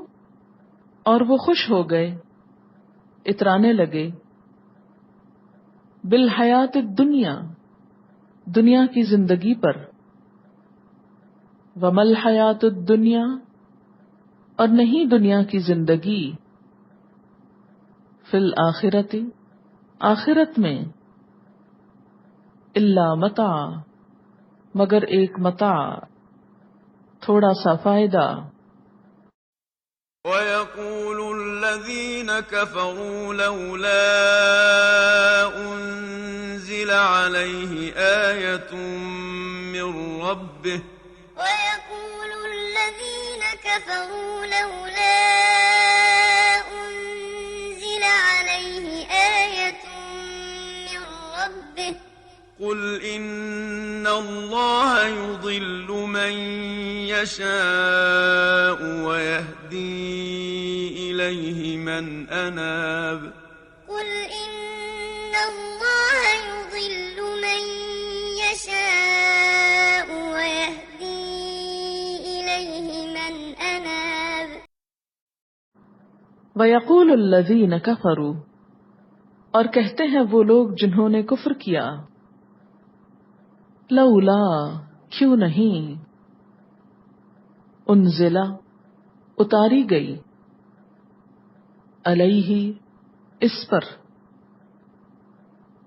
اور وہ خوش ہو گئے، اترانے لگے، بالحیات الدنیا، دنیا کی زندگی پر، وما الحیات الدنیا، اور نہیں دنیا کی زندگی، فی الآخرۃ، آخرت میں، الا متاع، مگر ایک متاع، تھوڑا سا فائدہ۔ ويقول الذين كفروا لولا أنزل عليه آية من ربه ربه ويقول الذين كفروا لولا أنزل عليه آية من ربه قل إن الله يضل من يشاء ويهدي إليه من أناب قل إن الله يضل من يشاء ويهدي إليه من أناب وَيَقُولُ الَّذِينَ كَفَرُوا، اور کہتے ہیں وہ لوگ جنہوں نے کفر کیا، لولا کیوں نہیں، انزلہ اتاری گئی، علیہ اس پر،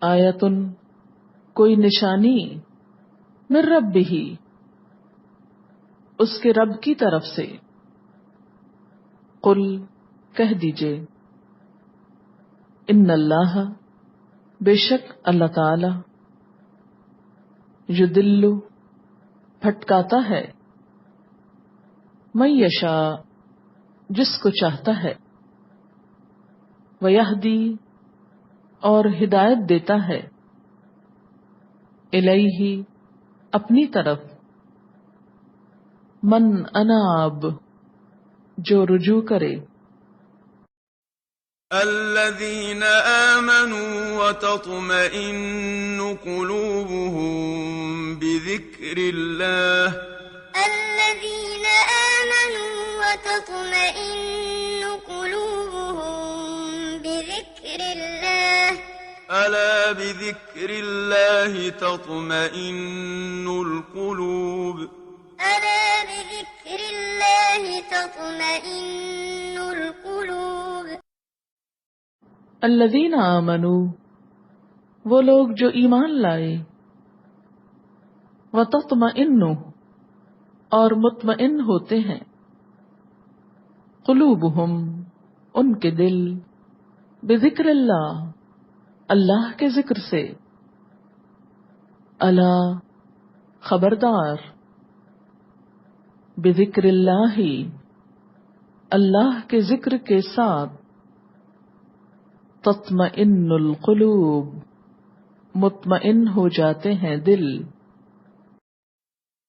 آیتن کوئی نشانی، من ربہ اس کے رب کی طرف سے، قل کہہ دیجئے، ان اللہ بے شک اللہ تعالی یضل بھٹکاتا ہے، من یشاء جس کو چاہتا ہے، ویہدی اور ہدایت دیتا ہے، الیہ اپنی طرف، من اناب جو رجوع کرے، الذين آمنوا وتطمئن قلوبهم بذكر الله الذين آمنوا وتطمئن قلوبهم بذكر الله ألا بذكر الله تطمئن القلوب ألا بذكر الله تطمئن القلوب الذین آمنوا وہ لوگ جو ایمان لائے، وتطمئن اور مطمئن ہوتے ہیں، قلوبہم ان کے دل، بذکر اللہ اللہ کے ذکر سے، الا خبردار، بذکر اللہ اللہ کے ذکر کے ساتھ، تطمئن القلوب مطمئن ہو جاتے ہیں دل،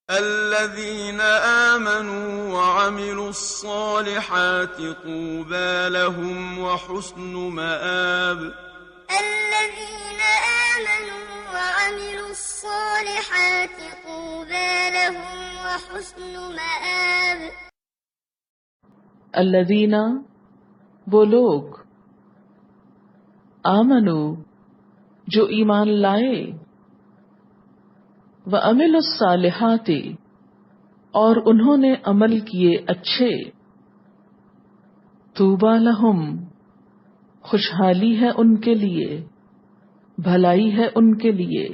الذين آمنوا وعملوا الصالحات طوبى لهم وحسن مآب الذين آمنوا وعملوا الصالحات طوبى لهم وحسن مآب الذین وہ لوگ، آمنو جو ایمان لائے، وعملوا الصالحات اور انہوں نے عمل کیے اچھے، طوبی لہم خوشحالی ہے ان کے لیے، بھلائی ہے ان کے لیے،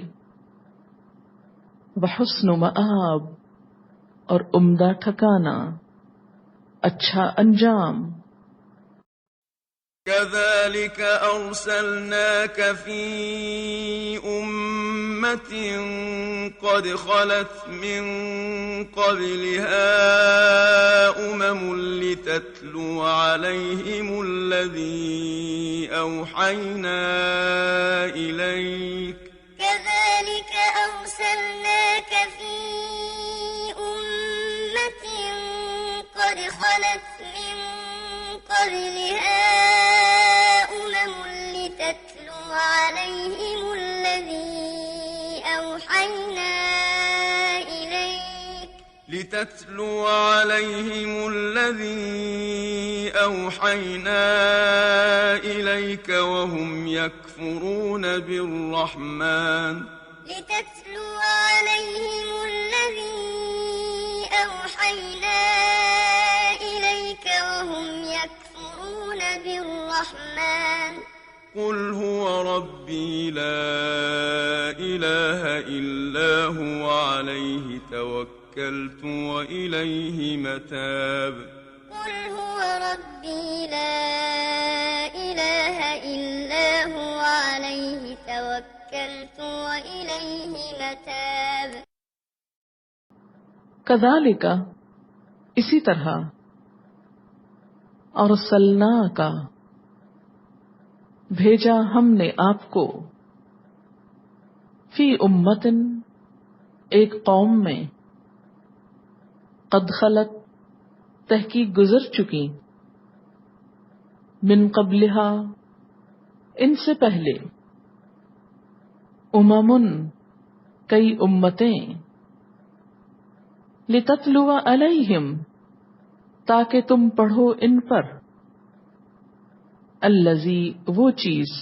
وحسن مآب اور عمدہ ٹھکانہ، اچھا انجام، كذلك أرسلناك في أمة قد خلت من قبلها لتتلو عليهم الذي أوحينا إليك كذلك أرسلناك في أمة قد خلت من قبلها لتتلو عليهم الذي أوحينا إليك وهم يكفرون بالرحمن لتتلو عليهم الذي أوحينا إليك وهم يكفرون بالرحمن قل هو ربي لا إله إلا هو عليه توكلت وإليه متاب قل هو ربي لا إله إلا هو عليه توكلت وإليه متاب کذالک اسی طرح، ارسلناک بھیجا ہم نے آپ کو، فی امتن ایک قوم میں، قد خلت تحقیق گزر چکی، من قبلہا ان سے پہلے، اممن کئی امتیں، لتتلو علیہم تاکہ تم پڑھو ان پر، الذی وہ چیز،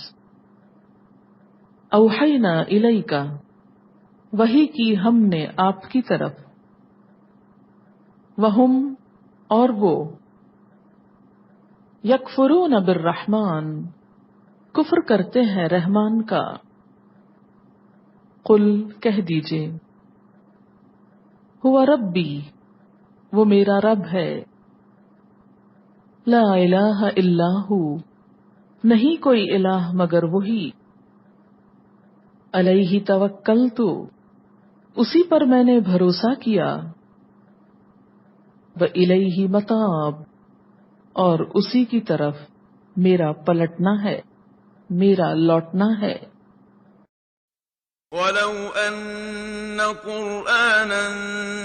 اوحینا الیک وحی کی ہم نے آپ کی طرف، وہم اور وہ، یکفرون بالرحمن کفر کرتے ہیں رحمان کا، قل کہہ دیجئے، ہوا ربی وہ میرا رب ہے، لا الہ الا ہو نہیں کوئی الہ مگر وہی، علیہ توکلت اسی پر میں نے بھروسہ کیا، وإلیہ متاب اور اسی کی طرف میرا پلٹنا ہے، میرا لوٹنا ہے۔ ولو أن قرآنا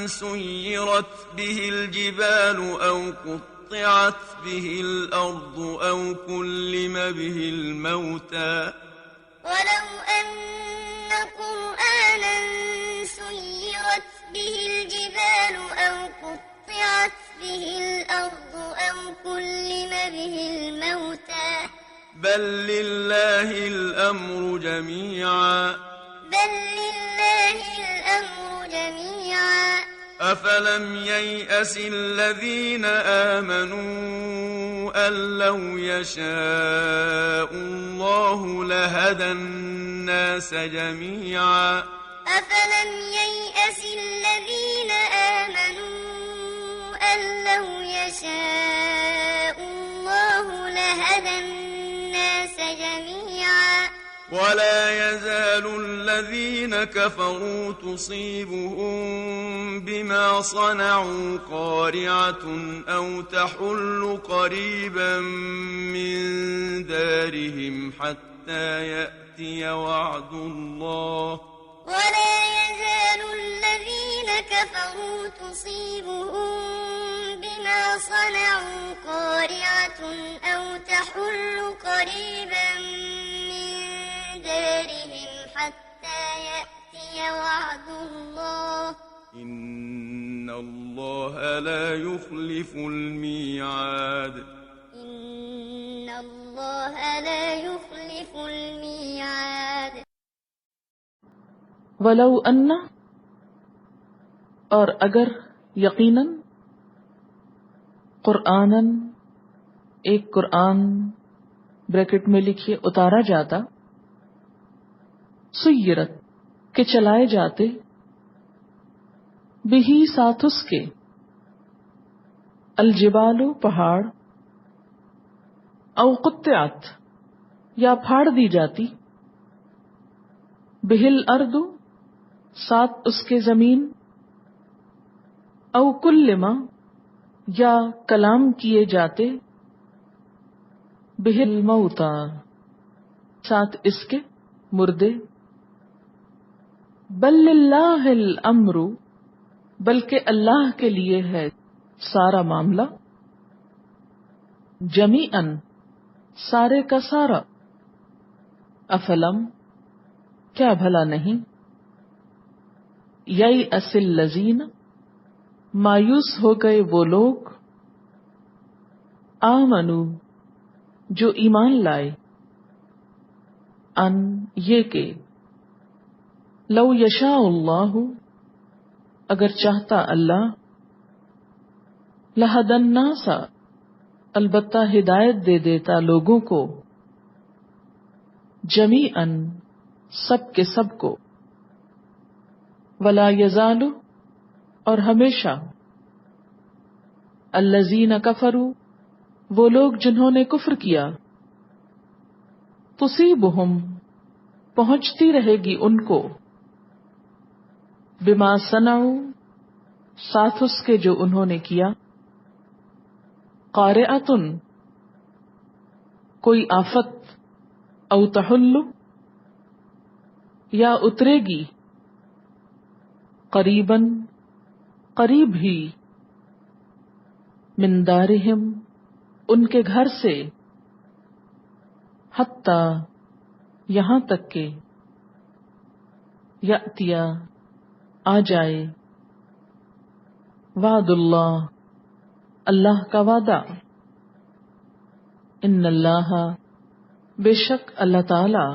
سيرت به الجبال أو قطعت به الأرض أو كلم به الموتى ولو أن قرآنا سيرت به الجبال أو قطعت به الأرض أو كلم به الموتى بل لله الأمر جميعا أفلم ييأس الذين آمنوا أن لو يشاء الله لهدى الناس جميعا أفلم ييأس الذين آمنوا أن لو يشاء الله لهدى الناس جميعا ولا يزال الذين كفروا تصيبهم بما صنعوا قارعة أو تحل قريبا من دارهم حتى يأتي وعد الله ولا يزال الذين كفروا تصيبهم بما صنعوا قارعة أو تحل قريبا من دارهم حتى يأتي وعد الله إن الله لا يخلف الميعاد إن الله لا يخلف الميعاد ولو ان اور اگر یقیناً، قرآناً ایک قرآن بریکٹ میں لکھیے اتارا جاتا، سیرت کہ چلائے جاتے، بہی ساتھ اس کے، الجبال پہاڑ، او قطعت یا پھاڑ دی جاتی، بہل ارض ساتھ اس کے زمین، او کلما یا کلام کیے جاتے، بہل موتا ساتھ اس کے مردے، بل للہ الامر بلکہ اللہ کے لیے ہے سارا معاملہ، جمیعاً سارے کا سارا، افلم کیا بھلا نہیں، یئس الذین مایوس ہو گئے وہ لوگ، آمنو جو ایمان لائے، ان یہ کہ لو یشاء اللہ اگر چاہتا اللہ، لہدی الناس البتہ ہدایت دے دیتا لوگوں کو، جمیعاً سب کے سب کو، ولا یزال اور ہمیشہ، الذین کفروا وہ لوگ جنہوں نے کفر کیا، تصیبہم پہنچتی رہے گی ان کو، بما صنعوا ساتھ اس کے جو انہوں نے کیا، قارعۃن کوئی آفت، او تحل یا اترے گی، قریباً قریب ہی، من دارہم ان کے گھر سے، حتی یہاں تک کہ یأتیا آ جائے، وعد اللہ اللہ کا وعدہ، ان اللہ بے شک اللہ تعالی،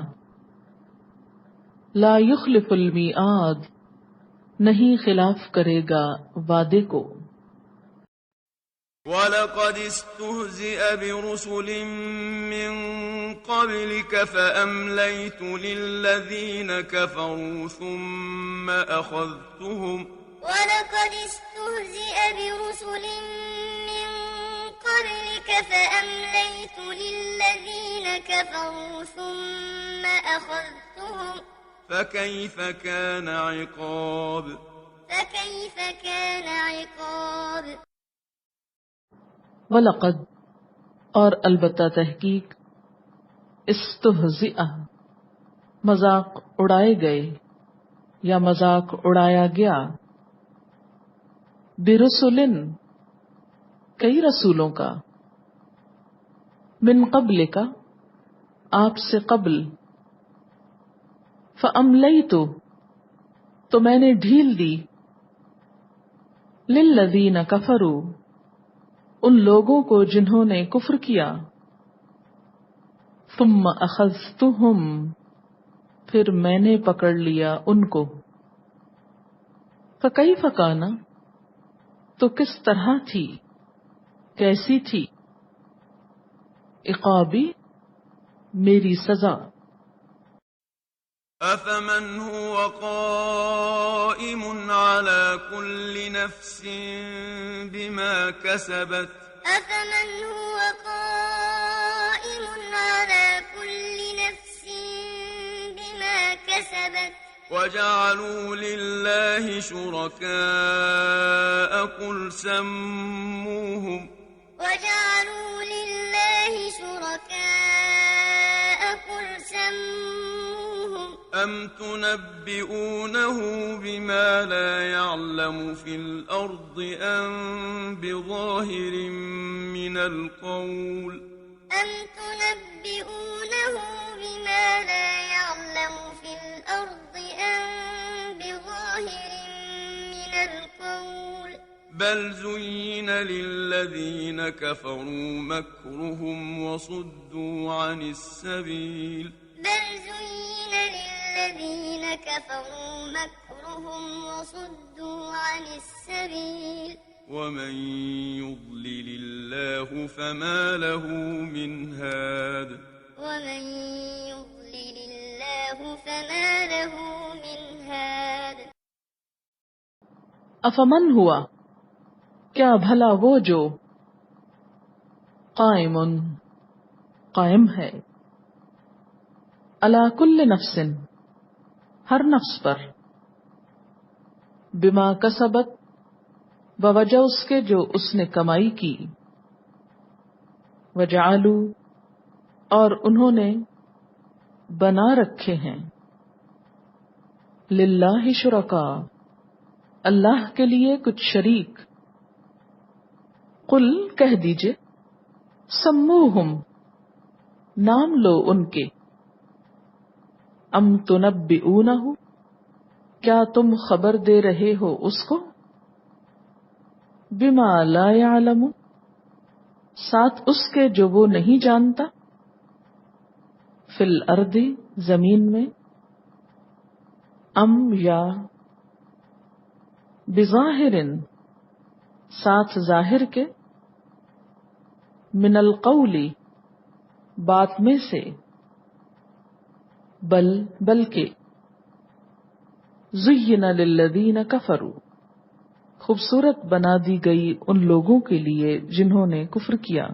لا یخلف المیعاد نہیں خلاف کرے گا وعدے کو۔ وَلَقَدِ اسْتُهْزِئَ بِرُسُلٍ مِّن قَبْلِكَ فَأَمْلَيْتُ لِلَّذِينَ كَفَرُوا ثُمَّ أَخَذْتُهُمْ ولقد استهزئ برسل من قبلك فأمليت للذين كفروا ثم أخذتهم فَكَيْفَ كَانَ عِقَابِ فكيف كان عقاب۔ وَلَقَدْ اور البتہ تحقیق، استہزئ مذاق اڑائے گئے یا مذاق اڑایا گیا، برسولن کئی رسولوں کا، من قبل کا آپ سے قبل، فَأَمْلَيْتُ تو میں نے ڈھیل دی، لِلَّذِينَ كَفَرُوا ان لوگوں کو جنہوں نے کفر کیا، ثُمَّ أَخَذْتُهُمْ پھر میں نے پکڑ لیا ان کو، فَكَيْفَ كَانَ تو کس طرح تھی، کیسی تھی، عقابی میری سزا۔ أَفَمَنْ هُوَ قَائِمٌ عَلَى كُلِّ نَفْسٍ بِمَا كَسَبَتْ أفمن هو قائم على كل نفس بما كسبت وَجَعَلُوا لِلَّهِ شُرَكَاءَ قُلْ سَمُّوهُمْ وجعلوا لله شركاء قل سموهم أَمْ تُنَبِّئُونَهُ بِمَا لَا يَعْلَمُ فِي الْأَرْضِ أَمْ بِظَاهِرٍ مِّنَ الْقَوْلِ أم تنبئونه بما لا يعلم في الأرض أم بظاهر من القول بَلْ زُيِّنَ لِلَّذِينَ كَفَرُوا مَكْرُهُمْ وَصُدُّوا عَنِ السَّبِيلِ بل زين للذين كفروا مكرهم وصدوا عن السبيل وَمَن يُضْلِلِ اللَّهُ فَمَا لَهُ مِنْ هَادٍ ومن يضلل الله فما له من هاد۔ افمن ہوا کیا بھلا وہ جو، قائم قائم ہے، علی کل نفس ہر نفس پر، بما کسبت بوجہ اس کے جو اس نے کمائی کی، وجعلوا اور انہوں نے بنا رکھے ہیں، للہ شرکاء اللہ کے لیے کچھ شریک، قل کہہ دیجئے، سموہم نام لو ان کے، ام تنبئونہ کیا تم خبر دے رہے ہو اس کو، بما لا يعلم ساتھ اس کے جو وہ نہیں جانتا، فی الارض زمین میں، ام یا بظاہر ساتھ ظاہر کے، من القول بات میں سے، بل بلکہ، زین للذین کفروا خوبصورت بنا دی گئی ان لوگوں کے لیے جنہوں نے کفر کیا،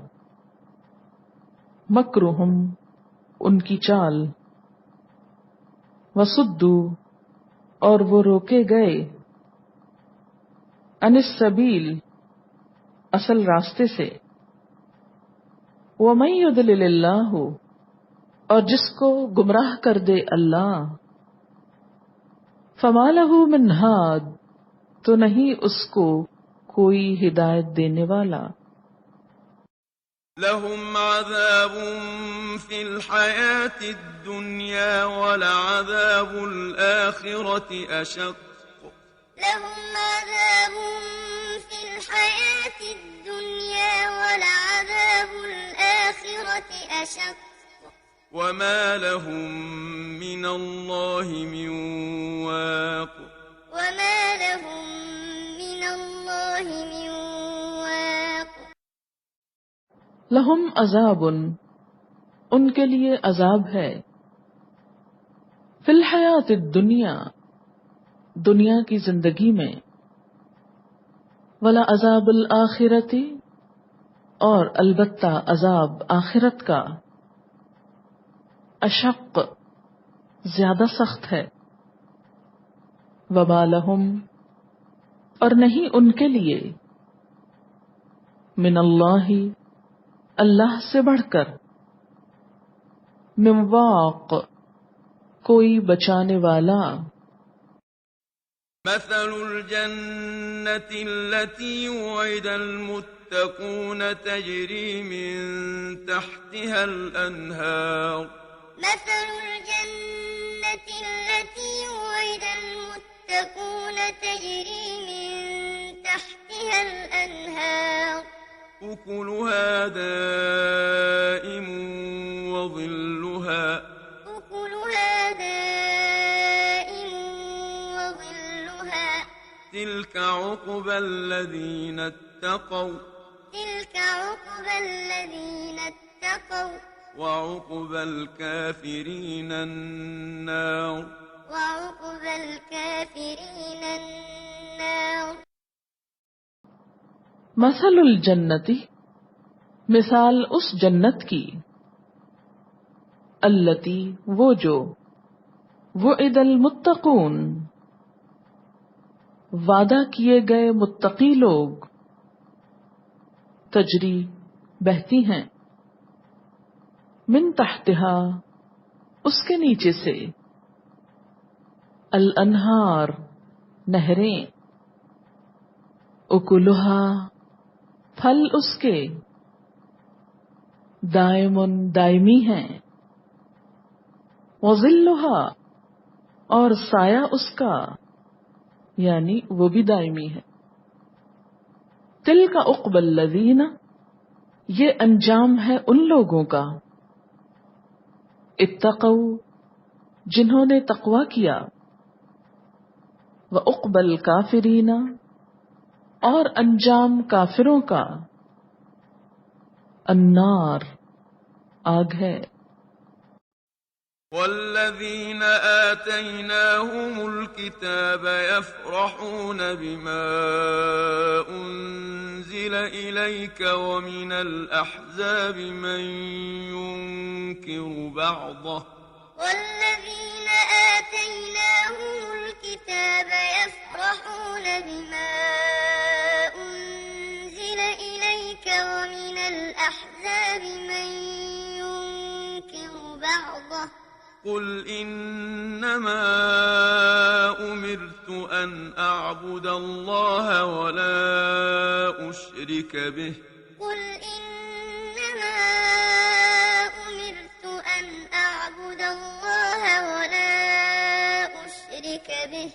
مکرہم ان کی چال، وصدوا اور وہ روکے گئے، عن السبیل اصل راستے سے، ومن یضلل اللہ اور جس کو گمراہ کر دے اللہ، فما لہ من ہاد تو نہیں اس کو کوئی ہدایت دینے والا۔ لهم عذاب في الحياة الدنيا ولعذاب الآخرة أشق لهم عذاب في الحياة الدنيا ولعذاب الآخرة أشق وما لهم من الله من واق وما لهم من الله من واق۔ لہم عذاب ان کے لیے عذاب ہے، فی الحیات الدنیا دنیا کی زندگی میں، ولا عذاب الآخرتی اور البتہ عذاب آخرت کا، اشق زیادہ سخت ہے، وما لہم اور نہیں ان کے لیے، من اللہ اللہ سے بڑھ کر، من واق کوئی بچانے والا۔ مثل الجنة التي وعد المتقون تجري من تحتها الأنهار مثل الجنة التي وعد المتقون تجري من تحتها الأنهار أكلها دائم وظلها أكلها دائم وظلها تلك عقبى الذين اتقوا تلك عقبى الذين اتقوا وعقبى الكافرين النار وعقبى الكافرين النار۔ مثل الجنتی مثال اس جنت کی، التی وہ جو، وعد المتقون وعدہ کیے گئے متقی لوگ، تجری بہتی ہیں، من تحتہا اس کے نیچے سے، الانہار نہریں، اکلہا پھل اس کے، دائمن دائمی ہیں، وظلہا اور سایہ اس کا یعنی وہ بھی دائمی ہے۔ تلک عقبی الذین یہ انجام ہے ان لوگوں کا، اتقوا جنہوں نے تقوی کیا، وعقبی الکافرین اور انجام کافروں کا، النار آگ ہے۔ والذين آتيناهم الكتاب يفرحون بما أنزل إليك ومن الأحزاب من ينكر بعضه والذين آتيناهم الكتاب يفرحون بما أنزل إليك ومن الأحزاب من ينكر بعضه قل إنما أمرت أن أعبد الله ولا أشرك به قل إنما أمرت أن أعبد الله ولا أشرك به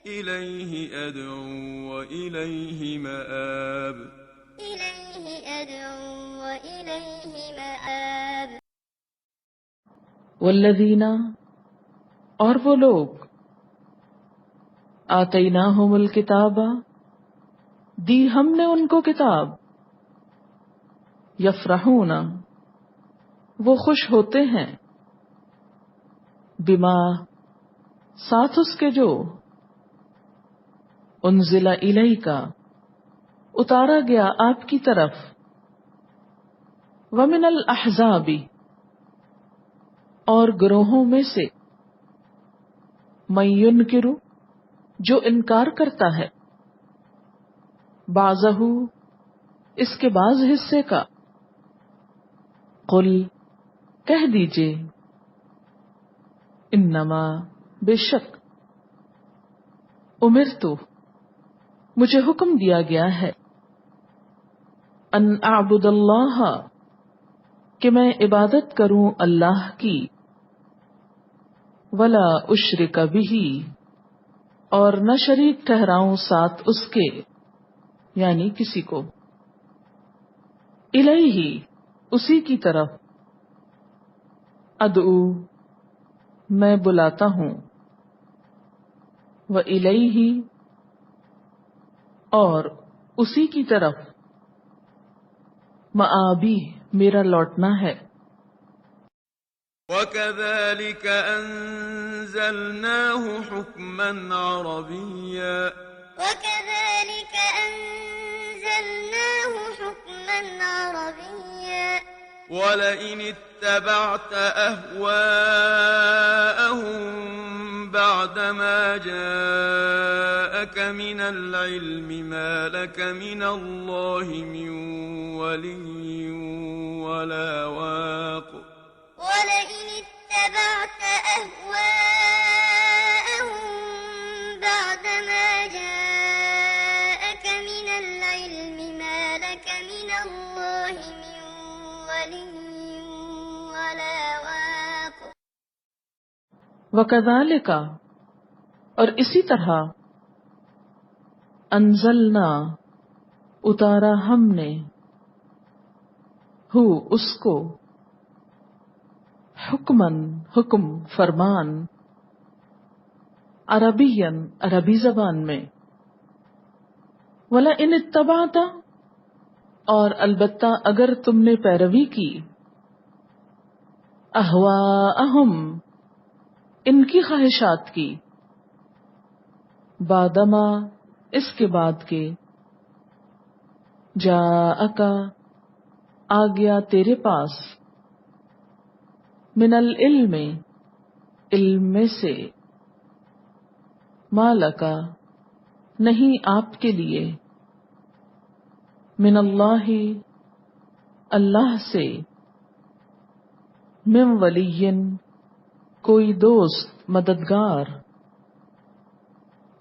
إليه أدعو وإليه مآب إليه أدعو وإليه مآب۔ والذین اور وہ لوگ، آتیناہم الکتاب دی ہم نے ان کو کتاب، یفرحون وہ خوش ہوتے ہیں، بما ساتھ اس کے جو، انزل الیک اتارا گیا آپ کی طرف، ومن الاحزاب اور گروہوں میں سے، من ینکر جو انکار کرتا ہے، بعضہ اس کے بعض حصے کا، قل کہہ دیجئے، انما بے شک، امرتو مجھے حکم دیا گیا ہے، ان اعبد اللہ کہ میں عبادت کروں اللہ کی، ولا اشرک بہ اور نہ شریک ٹھہراؤں ساتھ اس کے، یعنی کسی کو، الیہ اسی کی طرف، ادعو میں بلاتا ہوں، وإلیہ اور اسی کی طرف، مآبی میرا لوٹنا ہے۔ وكذلك أنزلناه حكما عربيا وكذلك أنزلناه حكما عربيا ولئن اتبعت أهواءهم بعدما جاءك من العلم ما لك من الله من ولي ولا واق ولئن اتبعت أهواءهم بعدما جاءك من العلم ما لك من الله من ولي ولا واق وکذالک اور اسی طرح، انزلنا اتارا ہم نے، ہو اس کو، حکمن حکم فرمان، عربین عربی زبان میں، وَلَئِنِ اتَّبَعْتَ اور البتہ اگر تم نے پیروی کی، اہواءہم ان کی خواہشات کی، بعدما اس کے بعد کے، جاءک آ گیا تیرے پاس، من العلم علم میں سے، مالکا نہیں آپ کے لیے، من اللہ اللہ سے، من ولی کوئی دوست مددگار،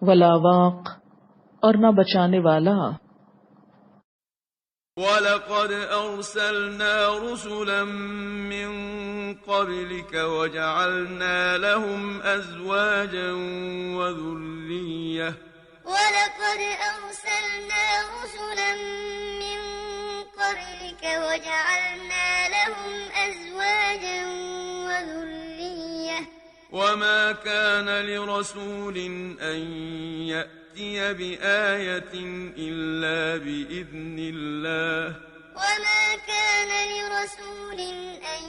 ولا واق اور نہ بچانے والا۔ وَلَقَدْ أَرْسَلْنَا رُسُلًا مِّن قَبْلِكَ وَجَعَلْنَا لَهُمْ أَزْوَاجًا وَذُرِّيَّةً ولقد أرسلنا رسلا من قبلك وجعلنا لهم أزواجا وذرية وَمَا كَانَ لِرَسُولٍ أَن يَأْتِيَ بِآيَةٍ إِلَّا بِإِذْنِ اللَّهِ وما كان لرسول أن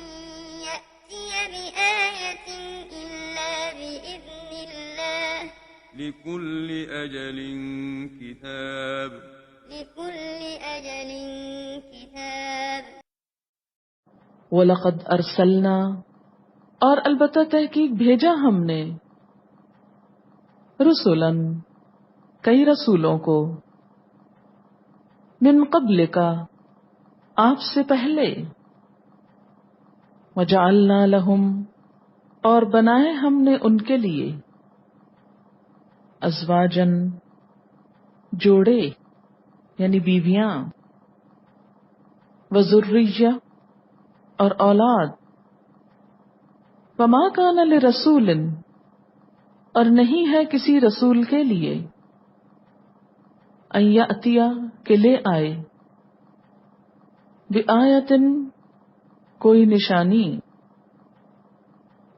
يأتي بآية إلا بإذن الله لِكُلِّ أَجَلٍ كِتَابٌ لكل أجل كتاب وَلَقَدْ أَرْسَلْنَا اور البتہ تحقیق بھیجا ہم نے، رسولاً کئی رسولوں کو، من قبل کا آپ سے پہلے، وجعلنا لہم اور بنائے ہم نے ان کے لیے، ازواجن جوڑے یعنی بیویاں، وذریہ اور اولاد، وما کان لرسول اور نہیں ہے کسی رسول کے لیے، ان یأتیا کہ لے آئے، بآیت کوئی نشانی،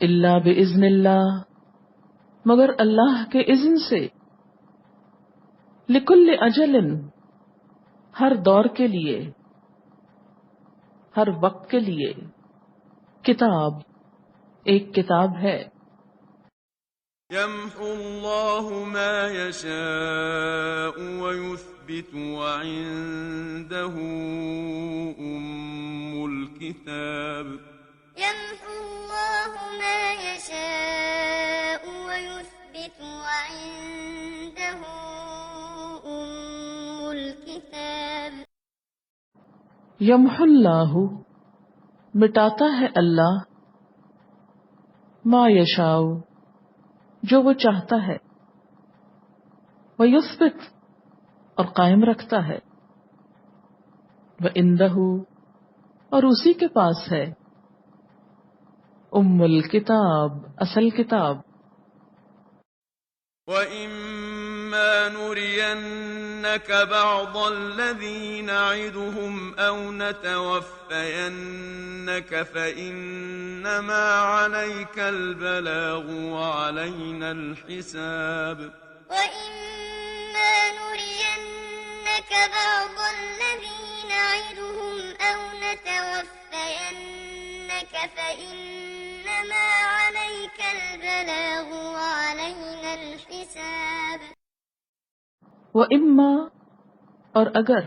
الا باذن اللہ مگر اللہ کے اذن سے، لکل اجل ہر دور کے لیے، ہر وقت کے لیے، کتاب ایک کتاب ہے، يَمْحُو اللَّهُ مَا يَشَاءُ وَيُثْبِتُ وَعِندَهُ أُمُّ الْكِتَابِ يمحو الله ما يشاء ويثبت وعنده أم الكتاب یمحو اللہ مٹاتا ہے اللہ ما یشاء جو وہ چاہتا ہے، ویثبت اور قائم رکھتا ہے، وعندہ اور اسی کے پاس ہے ام الکتاب اصل کتاب۔ وَإِمَّا نُرِيَنَّكَ بَعْضَ الَّذِي نَعِدُهُمْ أَوْ نَتَوَفَّيَنَّكَ فَإِنَّمَا عَلَيْكَ الْبَلَاغُ وَعَلَيْنَا الْحِسَابُ وَإِمَّا نُرِيَنَّكَ بَعْضَ الَّذِي نَعِدُهُمْ أَوْ نَتَوَفَّيَنَّكَ فَإِنَّمَا عَلَيْكَ الْبَلَاغُ وَعَلَيْنَا الْحِسَابُ۔ وَإِمَّا اور اگر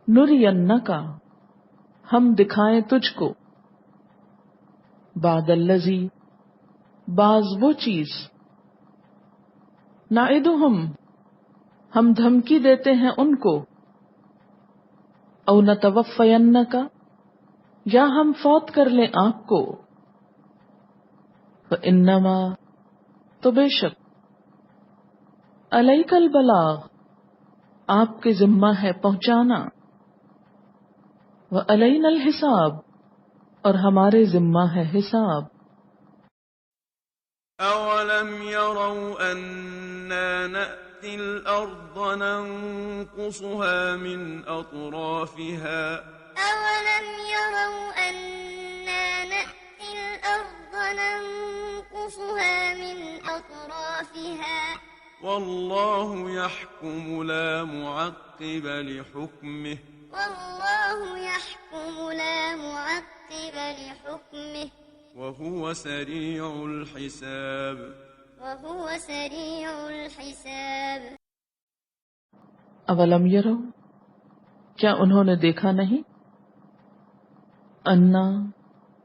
نُرِيَنَّکَ ہم دکھائیں تجھ کو، بعد الذی بعض وہ چیز، نعدہم ہم دھمکی دیتے ہیں ان کو، او نتوفینک یا ہم فوت کر لیں آپ کو، فانما تو بے شک، علیک البلاغ آپ کے ذمہ ہے پہنچانا، وعلینا الحساب اور ہمارے ذمہ ہے حساب۔ أَوَلَمْ يَرَوْا أَنَّا نَأْتِي الْأَرْضَ نَنقُصُهَا مِنْ أَطْرَافِهَا أَوَلَمْ يَرَوْا أَنَّا نَأْتِي الْأَرْضَ نَنقُصُهَا مِنْ أَطْرَافِهَا وَاللَّهُ يَحْكُمُ لَا مُعَقِّبَ لِحُكْمِهِ وَاللَّهُ يَحْكُمُ لَا مُعَقِّبَ لِحُكْمِهِ وَهُوَ سَرِيعُ الْحِسَابِ وَهُوَ سَرِيعُ الْحِسَابِ۔ اولم یرو کیا انہوں نے دیکھا نہیں، انا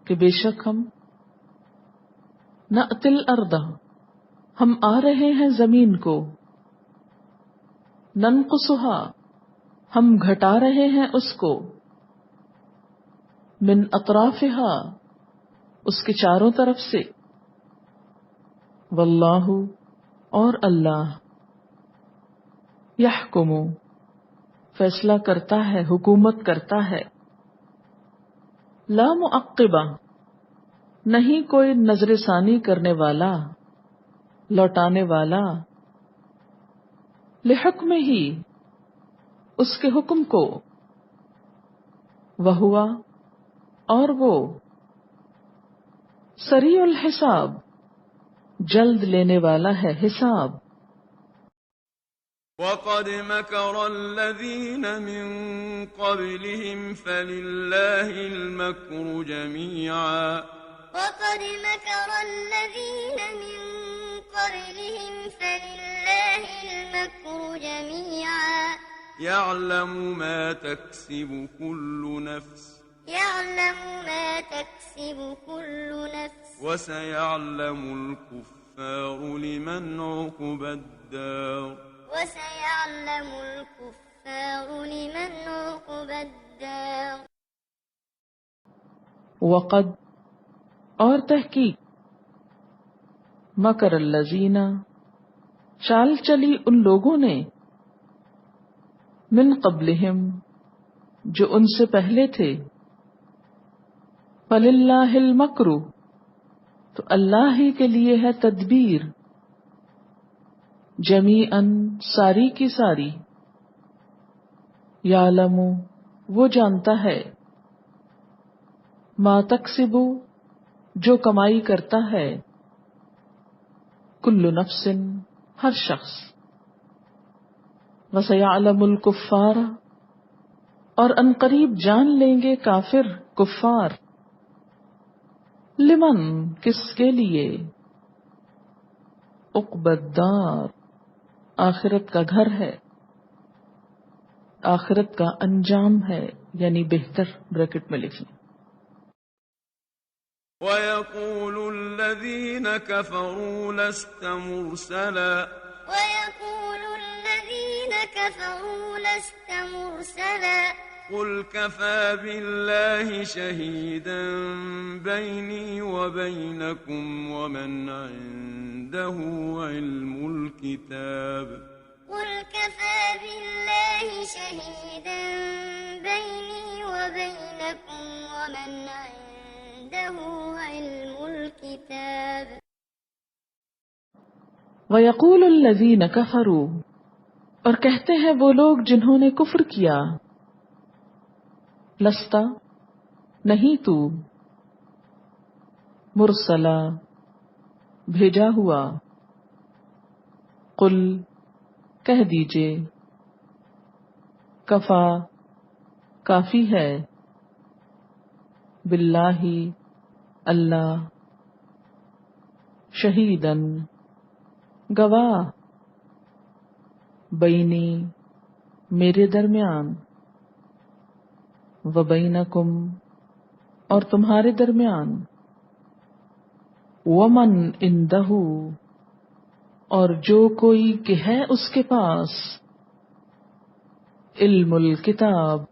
کہ بے شک ہم، نأتی الارض ہم آ رہے ہیں زمین کو، ننقصها ہم گھٹا رہے ہیں اس کو، من اطرافها اس کے چاروں طرف سے، واللہ اور اللہ، یحکم فیصلہ کرتا ہے، حکومت کرتا ہے، لا معقبہ نہیں کوئی نظر ثانی کرنے والا، لوٹانے والا، لحکم ہی اس کے حکم کو، وہوا اور وہ، سریع الحساب جلد لینے والا ہے حساب۔ وَقَدْ مَكَرَ الَّذِينَ مِن قَبْلِهِمْ فَلِلَّهِ الْمَكْرُ جَمِيعًا وَقَدْ مَكَرَ الَّذِينَ مِن قَبْلِهِمْ فَلِلَّهِ الْمَكْرُ جَمِيعًا يَعْلَمُ مَا تَكْسِبُ كُلُّ نَفْسٍ وَسَيَعْلَمُ الْكُفَّارُ لِمَنْ عُقْبَى الدَّارِ وقد اور تحقیق، مکر الذین چال چلی ان لوگوں نے، من قبلہم جو ان سے پہلے تھے، فللہ المکر تو اللہ ہی کے لیے ہے تدبیر، جمیعاً ساری کی ساری، یعلم وہ جانتا ہے، ما تکسب جو کمائی کرتا ہے، کل نفس ہر شخص، وسیعلم الکفار اور ان قریب جان لیں گے کافر کفار، لمن کس کے لیے، عقبی الدار آخرت کا گھر ہے، آخرت کا انجام ہے، یعنی بہتر، بریکٹ میں لکھ لیں۔ وَيَقُولُ الَّذِينَ كَفَرُوا لَسْتَ مُرْسَلًا وَيَقُولُ الَّذِينَ كَفَرُوا لَسْتَ مُرْسَلًا قل كفى بالله شهيدا بيني وبينكم ومن عنده علم الكتاب. قل كفى بالله شهيدا بيني وبينكم ومن عنده علم الكتاب. وَيَقُولُ الَّذِينَ كَفَرُوا، اور کہتے ہیں وہ لوگ جنہوں نے کفر کیا، لستا، نہیں تو، مرسلا، بھیجا ہوا، قل، کہہ دیجئے، کفا، کافی ہے، باللہ، اللہ، شہیدن، گواہ، بینی، میرے درمیان، وبینکم، اور تمہارے درمیان، ومن عندہ، اور جو کوئی کہ ہے اس کے پاس، علم الکتاب،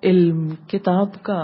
علم کتاب کا.